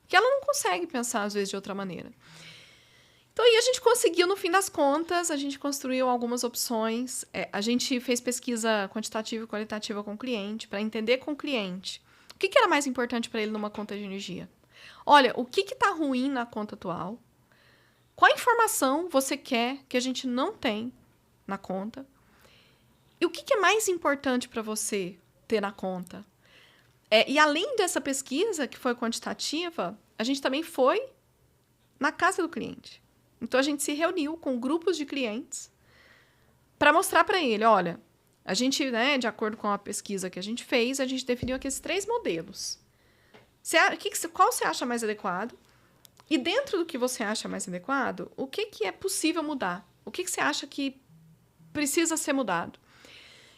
que ela não consegue pensar, às vezes, de outra maneira. Então, aí a gente conseguiu, no fim das contas, a gente construiu algumas opções, a gente fez pesquisa quantitativa e qualitativa com o cliente, para entender com o cliente o que era mais importante para ele numa conta de energia. Olha, o que está ruim na conta atual Qual informação você quer que a gente não tem na conta? E o que é mais importante para você ter na conta? E além dessa pesquisa, que foi quantitativa, a gente também foi na casa do cliente. Então, a gente se reuniu com grupos de clientes para mostrar para ele, olha, a gente, né, de acordo com a pesquisa que a gente fez, a gente definiu aqui esses 3 modelos. Qual você acha mais adequado? E dentro do que você acha mais adequado, o que é possível mudar? O que você acha que precisa ser mudado?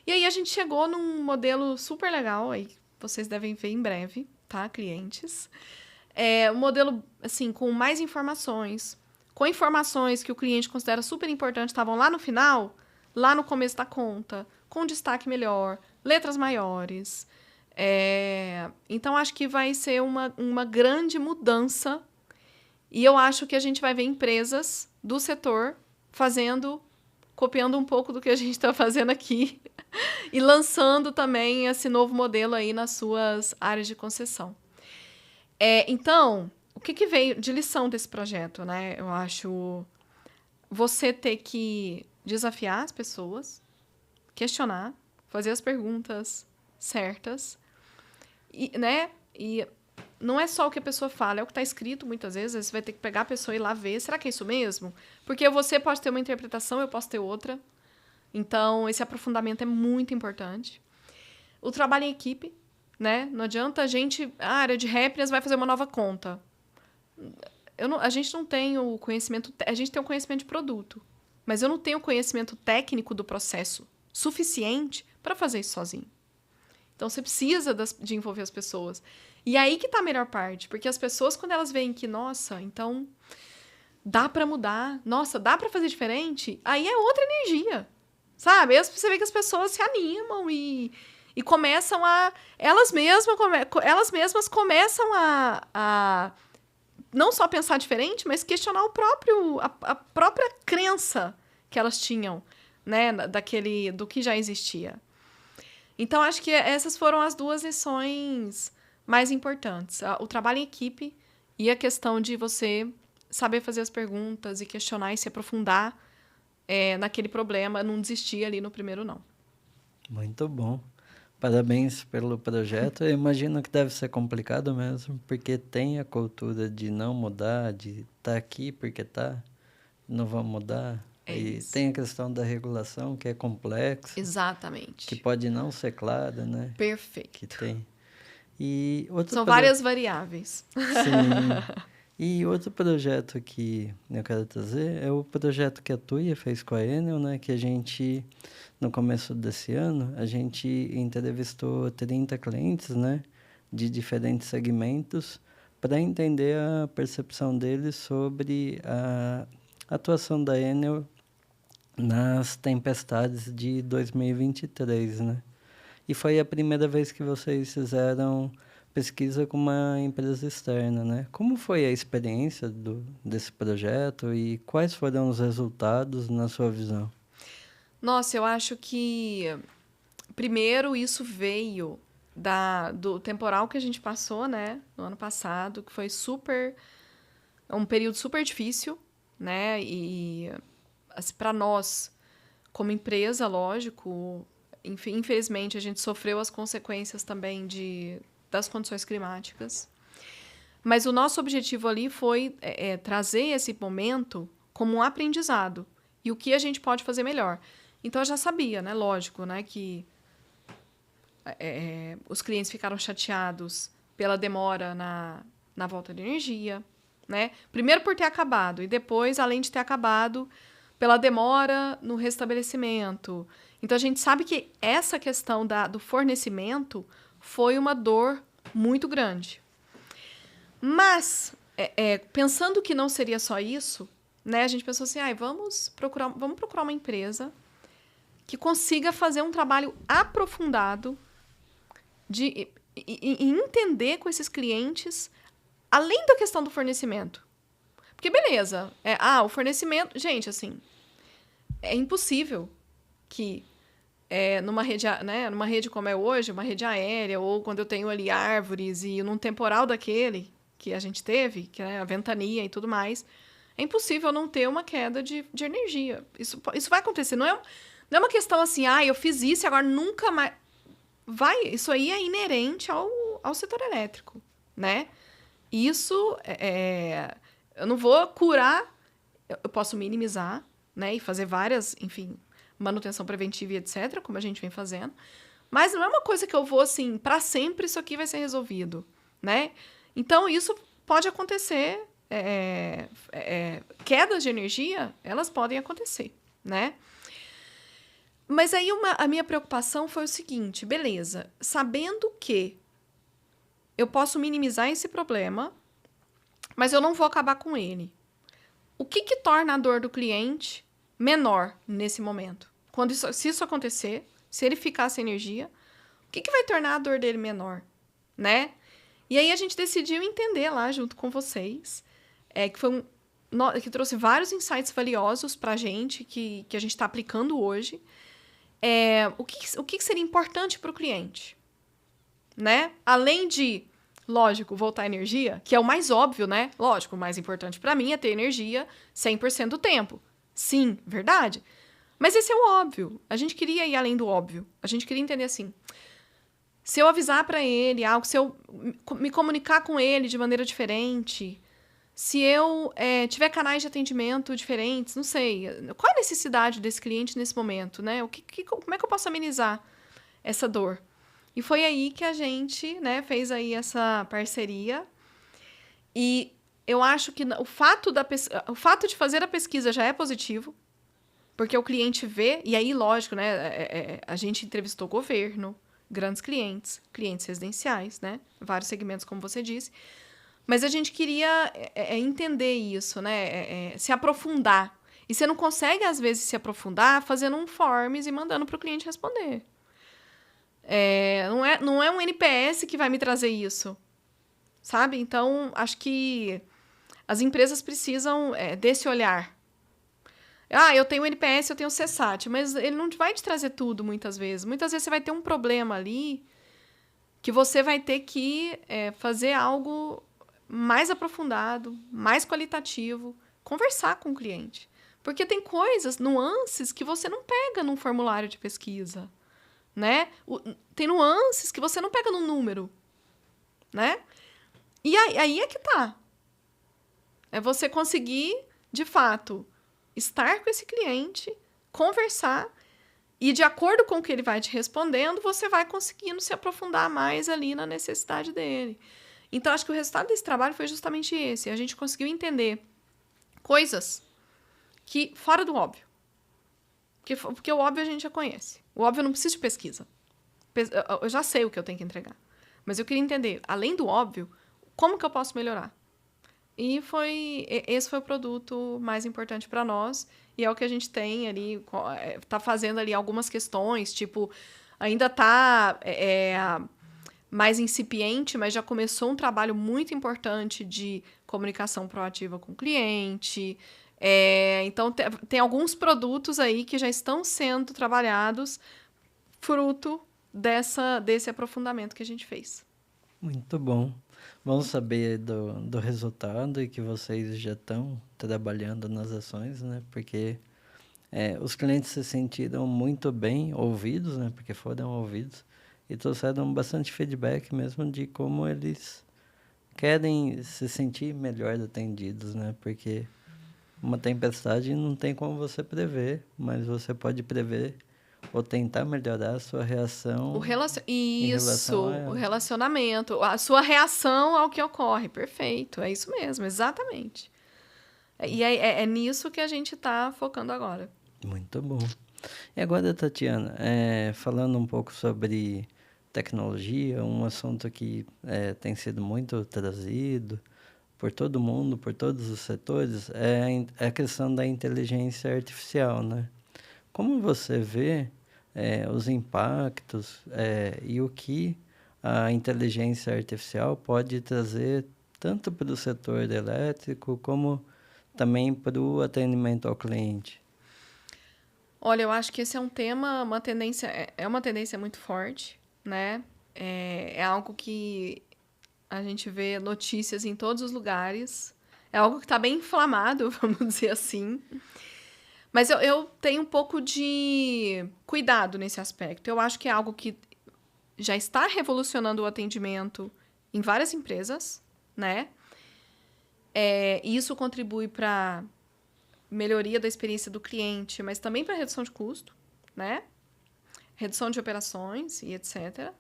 E aí a gente chegou num modelo super legal, aí vocês devem ver em breve, tá, clientes? Um modelo, assim, com mais informações, com informações que o cliente considera super importantes, estavam lá no final, lá no começo da conta, com destaque melhor, letras maiores. Então, acho que vai ser uma grande mudança. E eu acho que a gente vai ver empresas do setor copiando um pouco do que a gente está fazendo aqui e lançando também esse novo modelo aí nas suas áreas de concessão. Então, o que veio de lição desse projeto, né? Eu acho você ter que desafiar as pessoas, questionar, fazer as perguntas certas, né? E não é só o que a pessoa fala, é o que está escrito muitas vezes. Você vai ter que pegar a pessoa e ir lá ver. Será que é isso mesmo? Porque você pode ter uma interpretação, eu posso ter outra. Então, esse aprofundamento é muito importante. O trabalho em equipe, né? Não adianta a área de Happiness vai fazer uma nova conta. A gente não tem o conhecimento... A gente tem o conhecimento de produto. Mas eu não tenho o conhecimento técnico do processo suficiente para fazer isso sozinho. Então, você precisa de envolver as pessoas. E aí que está a melhor parte. Porque as pessoas, quando elas veem que, nossa, então dá para mudar. Nossa, dá para fazer diferente. Aí é outra energia. Sabe? Aí você vê que as pessoas se animam e começam a... Elas mesmas começam a não só pensar diferente, mas questionar a própria crença que elas tinham, né? Do que já existia. Então, acho que essas foram as 2 lições mais importantes. O trabalho em equipe e a questão de você saber fazer as perguntas e questionar e se aprofundar naquele problema, não desistir ali no primeiro não. Muito bom. Parabéns pelo projeto. Eu imagino que deve ser complicado mesmo, porque tem a cultura de não mudar, de estar aqui porque não vamos mudar. E Isso. tem a questão da regulação, que é complexa. Exatamente. Que pode não ser clara, né? Perfeito. Que tem. São várias variáveis. Sim. E outro projeto que eu quero trazer é o projeto que a Tuia fez com a Enel, né? Que a gente, no começo desse ano, a gente entrevistou 30 clientes, né? De diferentes segmentos, para entender a percepção deles sobre a atuação da Enel nas tempestades de 2023, né? E foi a primeira vez que vocês fizeram pesquisa com uma empresa externa, né? Como foi a experiência desse projeto e quais foram os resultados na sua visão? Nossa, eu acho que primeiro isso veio do temporal que a gente passou, né, no ano passado, que foi um período super difícil, né? E assim, para nós, como empresa, lógico, infelizmente a gente sofreu as consequências também das condições climáticas. Mas o nosso objetivo ali foi trazer esse momento como um aprendizado e o que a gente pode fazer melhor. Então, eu já sabia, né, lógico, né, que os clientes ficaram chateados pela demora na volta de energia, né? Primeiro por ter acabado e depois, além de ter acabado, pela demora no restabelecimento. Então, a gente sabe que essa questão do fornecimento foi uma dor muito grande. Mas, pensando que não seria só isso, né, a gente pensou assim, vamos procurar uma empresa que consiga fazer um trabalho aprofundado de entender com esses clientes, além da questão do fornecimento. Porque, beleza, o fornecimento... Gente, assim, é impossível que numa rede como é hoje, uma rede aérea, ou quando eu tenho ali árvores e num temporal daquele que a gente teve, que é a ventania e tudo mais, é impossível não ter uma queda de energia. Isso vai acontecer. Não é uma questão assim, eu fiz isso e agora nunca mais... Isso aí é inerente ao setor elétrico, né? Isso eu não vou curar, eu posso minimizar, né? E fazer várias, enfim, manutenção preventiva e etc., como a gente vem fazendo. Mas não é uma coisa que eu vou, assim, para sempre isso aqui vai ser resolvido, né? Então, isso pode acontecer. Quedas de energia, elas podem acontecer, né? Mas aí a minha preocupação foi o seguinte, beleza, sabendo que eu posso minimizar esse problema, mas eu não vou acabar com ele. O que torna a dor do cliente menor nesse momento? Se isso acontecer, se ele ficar sem energia, o que vai tornar a dor dele menor, né? E aí a gente decidiu entender lá junto com vocês, que trouxe vários insights valiosos para a gente, que a gente está aplicando hoje. O que seria importante para o cliente, né? Além de, lógico, voltar a energia, que é o mais óbvio, né? Lógico, o mais importante para mim é ter energia 100% do tempo. Sim, verdade. Mas esse é o óbvio. A gente queria ir além do óbvio. A gente queria entender assim, se eu avisar para ele algo, se eu me comunicar com ele de maneira diferente, se eu tiver canais de atendimento diferentes, não sei, qual a necessidade desse cliente nesse momento, né? Como é que eu posso amenizar essa dor? E foi aí que a gente, né, fez aí essa parceria. E eu acho que o fato de fazer a pesquisa já é positivo, porque o cliente vê, e aí, lógico, né, a gente entrevistou governo, grandes clientes residenciais, né, vários segmentos, como você disse. Mas a gente queria entender isso, né? Se aprofundar. E você não consegue, às vezes, se aprofundar fazendo um forms e mandando para o cliente responder. Não é um NPS que vai me trazer isso, sabe? Então, acho que as empresas precisam desse olhar. Eu tenho NPS, eu tenho CSAT, mas ele não vai te trazer tudo, muitas vezes. Muitas vezes você vai ter um problema ali que você vai ter que fazer algo mais aprofundado, mais qualitativo, conversar com o cliente. Porque tem coisas, nuances, que você não pega num formulário de pesquisa, né? Tem nuances que você não pega num número, né? E aí é que tá. É você conseguir, de fato, estar com esse cliente, conversar, e de acordo com o que ele vai te respondendo, você vai conseguindo se aprofundar mais ali na necessidade dele. Então, acho que o resultado desse trabalho foi justamente esse. A gente conseguiu entender coisas que fora do óbvio. Porque o óbvio a gente já conhece. O óbvio eu não preciso de pesquisa. Eu já sei o que eu tenho que entregar. Mas eu queria entender, além do óbvio, como que eu posso melhorar. E esse foi o produto mais importante para nós. E é o que a gente tem ali, está fazendo ali algumas questões, tipo, ainda está... mais incipiente, mas já começou um trabalho muito importante de comunicação proativa com o cliente. Então, tem alguns produtos aí que já estão sendo trabalhados fruto desse aprofundamento que a gente fez. Muito bom. Vamos saber do resultado e que vocês já estão trabalhando nas ações, né? Porque os clientes se sentiram muito bem ouvidos, né? Porque foram ouvidos. E trouxeram bastante feedback mesmo de como eles querem se sentir melhor atendidos, né? Porque uma tempestade não tem como você prever, mas você pode prever ou tentar melhorar a sua reação O relação relacionamento, a sua reação ao que ocorre. Perfeito, é isso mesmo, exatamente. E é nisso que a gente está focando agora. Muito bom. E agora, Tatiana, falando um pouco sobre tecnologia, um assunto que tem sido muito trazido por todo mundo, por todos os setores, é a questão da inteligência artificial, né? Como você vê os impactos e o que a inteligência artificial pode trazer tanto para o setor elétrico como também para o atendimento ao cliente? Olha, eu acho que esse é um tema, uma tendência muito forte, né? É algo que a gente vê notícias em todos os lugares. É algo que está bem inflamado, vamos dizer assim. Mas eu tenho um pouco de cuidado nesse aspecto. Eu acho que é algo que já está revolucionando o atendimento em várias empresas, né? E isso contribui para melhoria da experiência do cliente, mas também para redução de custo, né? Redução de operações e etc.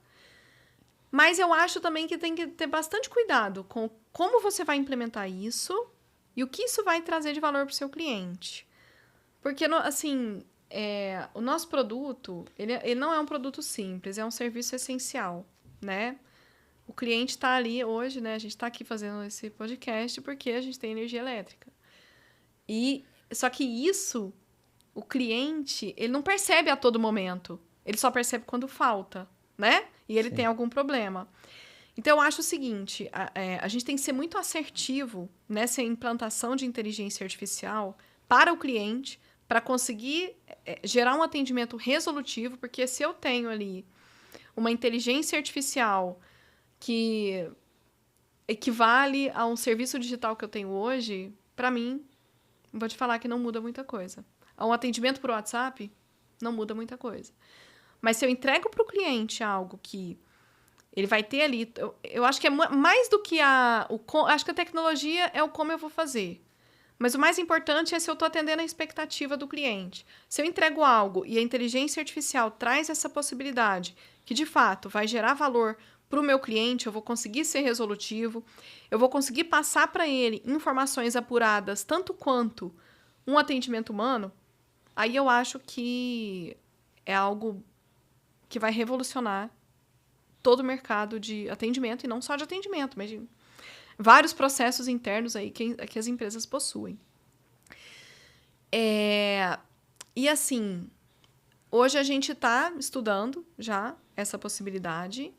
Mas eu acho também que tem que ter bastante cuidado com como você vai implementar isso e o que isso vai trazer de valor para o seu cliente. Porque, assim, o nosso produto, ele não é um produto simples, é um serviço essencial, né? O cliente está ali hoje, né? A gente está aqui fazendo esse podcast porque a gente tem energia elétrica. Só que isso, o cliente, ele não percebe a todo momento. Ele só percebe quando falta, né? E ele tem algum problema. Então, eu acho o seguinte, a gente tem que ser muito assertivo nessa implantação de inteligência artificial para o cliente, para conseguir gerar um atendimento resolutivo, porque se eu tenho ali uma inteligência artificial que equivale a um serviço digital que eu tenho hoje, para mim, vou te falar que não muda muita coisa. Um atendimento por WhatsApp não muda muita coisa. Mas se eu entrego para o cliente algo que ele vai ter ali... Eu acho que é mais do que acho que a tecnologia é o como eu vou fazer. Mas o mais importante é se eu estou atendendo a expectativa do cliente. Se eu entrego algo e a inteligência artificial traz essa possibilidade, que de fato vai gerar valor para o meu cliente, eu vou conseguir ser resolutivo, eu vou conseguir passar para ele informações apuradas, tanto quanto um atendimento humano, aí eu acho que é algo que vai revolucionar todo o mercado de atendimento, e não só de atendimento, mas de vários processos internos aí que as empresas possuem. E assim, hoje a gente está estudando já essa possibilidade,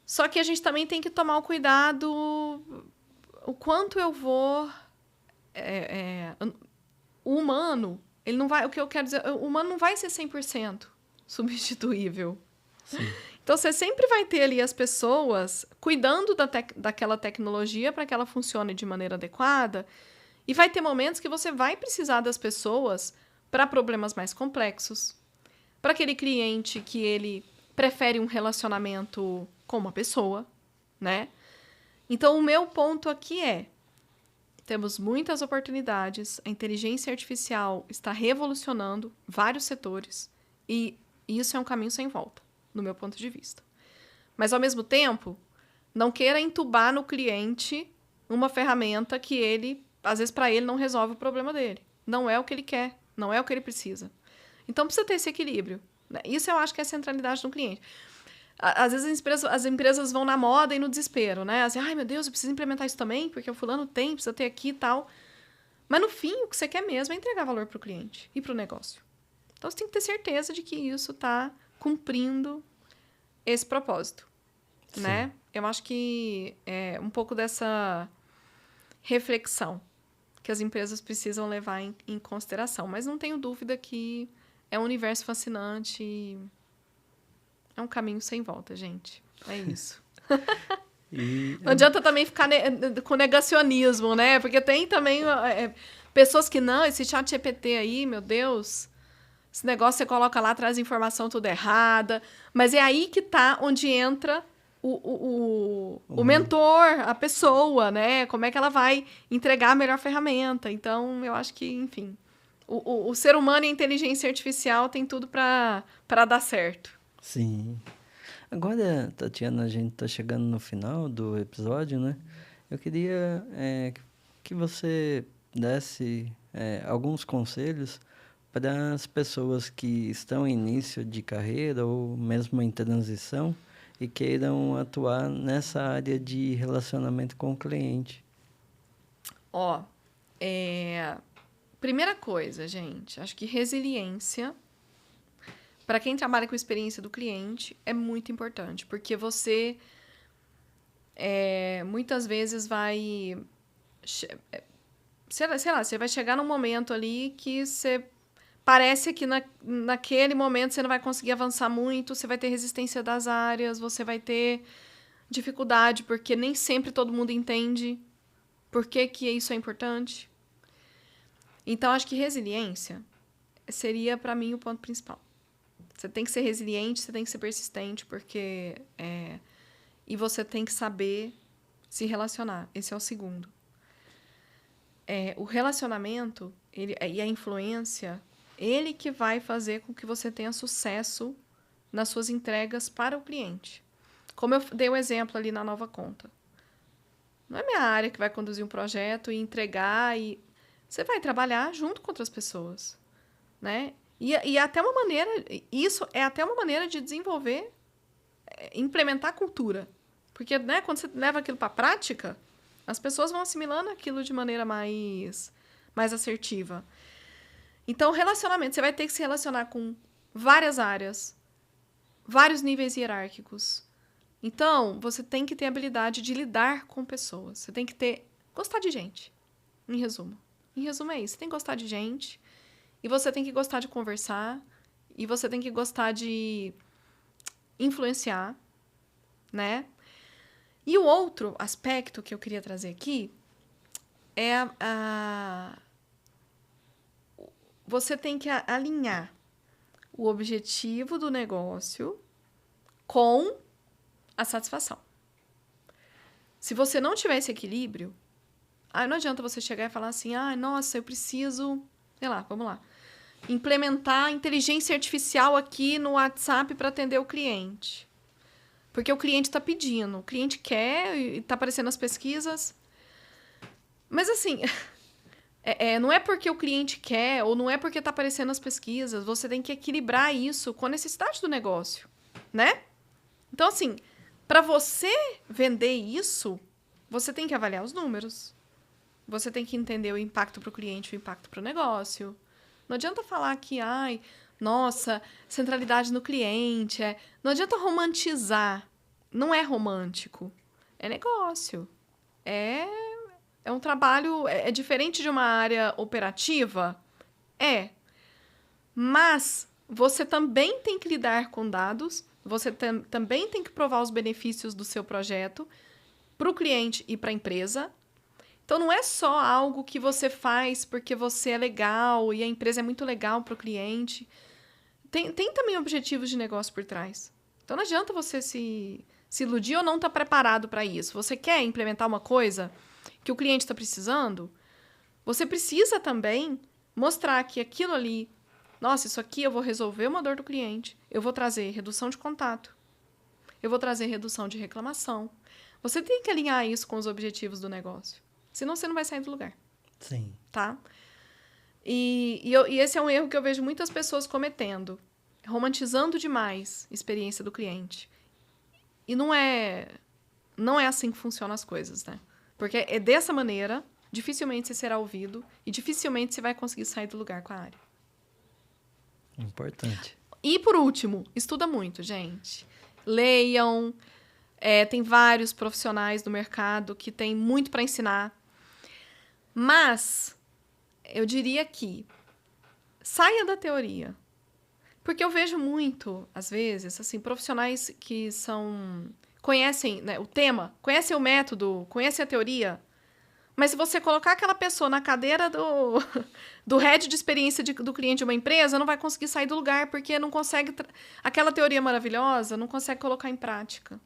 só que a gente também tem que tomar o cuidado o quanto eu vou... o humano, ele não vai... O que eu quero dizer, o humano não vai ser 100% substituível. Sim. Então, você sempre vai ter ali as pessoas cuidando daquela tecnologia para que ela funcione de maneira adequada, e vai ter momentos que você vai precisar das pessoas para problemas mais complexos, para aquele cliente que ele prefere um relacionamento com uma pessoa, né? Então, o meu ponto aqui temos muitas oportunidades, a inteligência artificial está revolucionando vários setores, e isso é um caminho sem volta, no meu ponto de vista. Mas, ao mesmo tempo, não queira entubar no cliente uma ferramenta que ele, às vezes, para ele, não resolve o problema dele. Não é o que ele quer, não é o que ele precisa. Então, precisa ter esse equilíbrio, né? Isso eu acho que é a centralidade do cliente. Às vezes, as empresas vão na moda e no desespero, né? Assim, ai, meu Deus, eu preciso implementar isso também, porque o fulano tem, precisa ter aqui e tal. Mas, no fim, o que você quer mesmo é entregar valor para o cliente e para o negócio. Então, você tem que ter certeza de que isso está cumprindo esse propósito, né? Eu acho que é um pouco dessa reflexão que as empresas precisam levar em consideração. Mas não tenho dúvida que é um universo fascinante e é um caminho sem volta, gente. É isso. Não adianta também ficar com negacionismo, né? Porque tem também pessoas que não, esse chat GPT aí, meu Deus... Esse negócio você coloca lá, traz informação tudo errada. Mas é aí que tá onde entra o mentor, a pessoa, né? Como é que ela vai entregar a melhor ferramenta. Então, eu acho que, enfim, o ser humano e a inteligência artificial tem tudo para dar certo. Sim. Agora, Tatiana, a gente está chegando no final do episódio, né? Eu queria que você desse alguns conselhos para as pessoas que estão em início de carreira ou mesmo em transição e queiram atuar nessa área de relacionamento com o cliente. Primeira coisa, gente, acho que resiliência, para quem trabalha com a experiência do cliente, é muito importante, porque você muitas vezes vai... Sei lá, você vai chegar num momento ali que você... Parece que naquele momento você não vai conseguir avançar muito, você vai ter resistência das áreas, você vai ter dificuldade, porque nem sempre todo mundo entende Por que que isso é importante? Então, acho que resiliência seria, para mim, o ponto principal. Você tem que ser resiliente, você tem que ser persistente, porque... e você tem que saber se relacionar. Esse é o segundo. O relacionamento e a influência, ele que vai fazer com que você tenha sucesso nas suas entregas para o cliente. Como eu dei um exemplo ali na Nova Conta. Não é minha área que vai conduzir um projeto e entregar, e você vai trabalhar junto com outras pessoas, né? E até uma maneira, isso é até uma maneira de desenvolver, implementar cultura. Porque, né, quando você leva aquilo para a prática, as pessoas vão assimilando aquilo de maneira mais assertiva. Então, relacionamento, você vai ter que se relacionar com várias áreas, vários níveis hierárquicos. Então, você tem que ter a habilidade de lidar com pessoas. Você tem que gostar de gente, em resumo. Em resumo é isso. Você tem que gostar de gente, e você tem que gostar de conversar, e você tem que gostar de influenciar, né? E o outro aspecto que eu queria trazer aqui é você tem que alinhar o objetivo do negócio com a satisfação. Se você não tiver esse equilíbrio, não adianta você chegar e falar assim, nossa, eu preciso, sei lá, vamos lá, implementar inteligência artificial aqui no WhatsApp para atender o cliente. Porque o cliente está pedindo, o cliente quer, e está aparecendo nas pesquisas. Mas assim, não é porque o cliente quer, ou não é porque está aparecendo nas pesquisas, você tem que equilibrar isso com a necessidade do negócio, né? Então, assim, para você vender isso, você tem que avaliar os números. Você tem que entender o impacto para o cliente, o impacto para o negócio. Não adianta falar que, nossa, centralidade no cliente. Não adianta romantizar. Não é romântico. É negócio. É um trabalho... É diferente de uma área operativa? Mas você também tem que lidar com dados. Você também tem que provar os benefícios do seu projeto para o cliente e para a empresa. Então, não é só algo que você faz porque você é legal e a empresa é muito legal para o cliente. Tem também objetivos de negócio por trás. Então, não adianta você se iludir ou não estar preparado para isso. Você quer implementar uma coisa que o cliente está precisando? Você precisa também mostrar que aquilo ali, nossa, isso aqui eu vou resolver uma dor do cliente. Eu vou trazer redução de contato. Eu vou trazer redução de reclamação. Você tem que alinhar isso com os objetivos do negócio. Senão você não vai sair do lugar. Sim. Tá? E esse é um erro que eu vejo muitas pessoas cometendo. Romantizando demais a experiência do cliente. E não é assim que funcionam as coisas, né? Porque é dessa maneira, dificilmente você será ouvido e dificilmente você vai conseguir sair do lugar com a área. Importante. E, por último, estuda muito, gente. Leiam. Tem vários profissionais do mercado que têm muito para ensinar. Mas, eu diria que saia da teoria. Porque eu vejo muito, às vezes, assim, profissionais que conhecem, né, o tema, conhecem o método, conhecem a teoria, mas se você colocar aquela pessoa na cadeira do head de experiência do cliente de uma empresa, não vai conseguir sair do lugar, porque não consegue... Aquela teoria maravilhosa não consegue colocar em prática.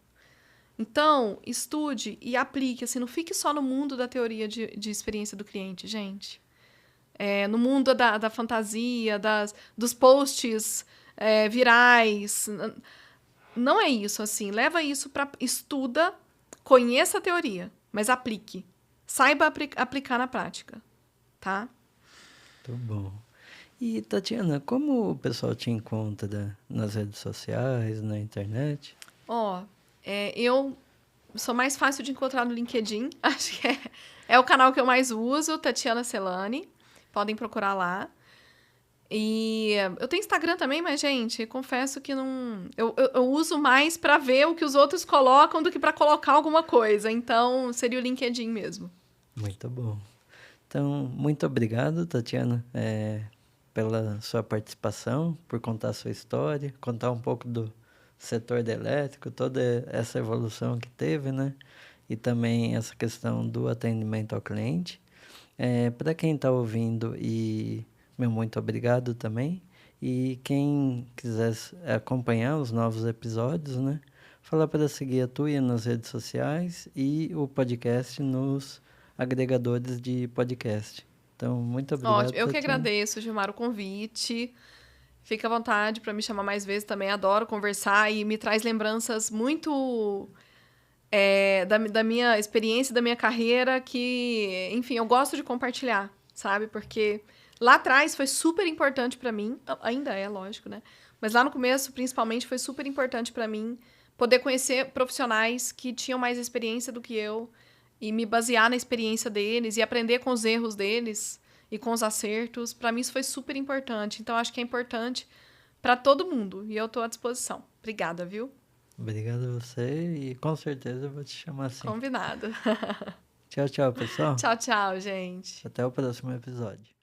Então, estude e aplique, assim, não fique só no mundo da teoria de experiência do cliente, gente. No mundo da fantasia, dos posts virais. Não é isso, assim. Leva isso para... Estuda, conheça a teoria, mas aplique. Saiba aplicar na prática, tá? Muito bom. E, Tatiana, como o pessoal te encontra nas redes sociais, na internet? Eu sou mais fácil de encontrar no LinkedIn. Acho que é o canal que eu mais uso, Tatiana Celani. Podem procurar lá. E eu tenho Instagram também, mas, gente, confesso que não... Eu uso mais para ver o que os outros colocam do que para colocar alguma coisa. Então, seria o LinkedIn mesmo. Muito bom. Então, muito obrigado, Tatiana, pela sua participação, por contar a sua história, contar um pouco do setor da elétrico, toda essa evolução que teve, né? e também essa questão do atendimento ao cliente. Para quem está ouvindo, meu muito obrigado também. E quem quiser acompanhar os novos episódios, né? Falar para seguir a Tuia nas redes sociais e o podcast nos agregadores de podcast. Então, muito obrigado, Ótimo. Eu que Tatiana. agradeço, Gilmar, o convite. Fica à vontade para me chamar mais vezes também. Adoro conversar e me traz lembranças muito da minha experiência, da minha carreira, que, enfim, eu gosto de compartilhar, sabe? Porque lá atrás foi super importante para mim, ainda é, lógico, né? Mas lá no começo, principalmente, foi super importante para mim poder conhecer profissionais que tinham mais experiência do que eu e me basear na experiência deles e aprender com os erros deles e com os acertos. Para mim, isso foi super importante. Então, acho que é importante para todo mundo e eu estou à disposição. Obrigada, viu? Obrigado a você e com certeza eu vou te chamar assim. Combinado. Tchau, tchau, pessoal. Tchau, tchau, gente. Até o próximo episódio.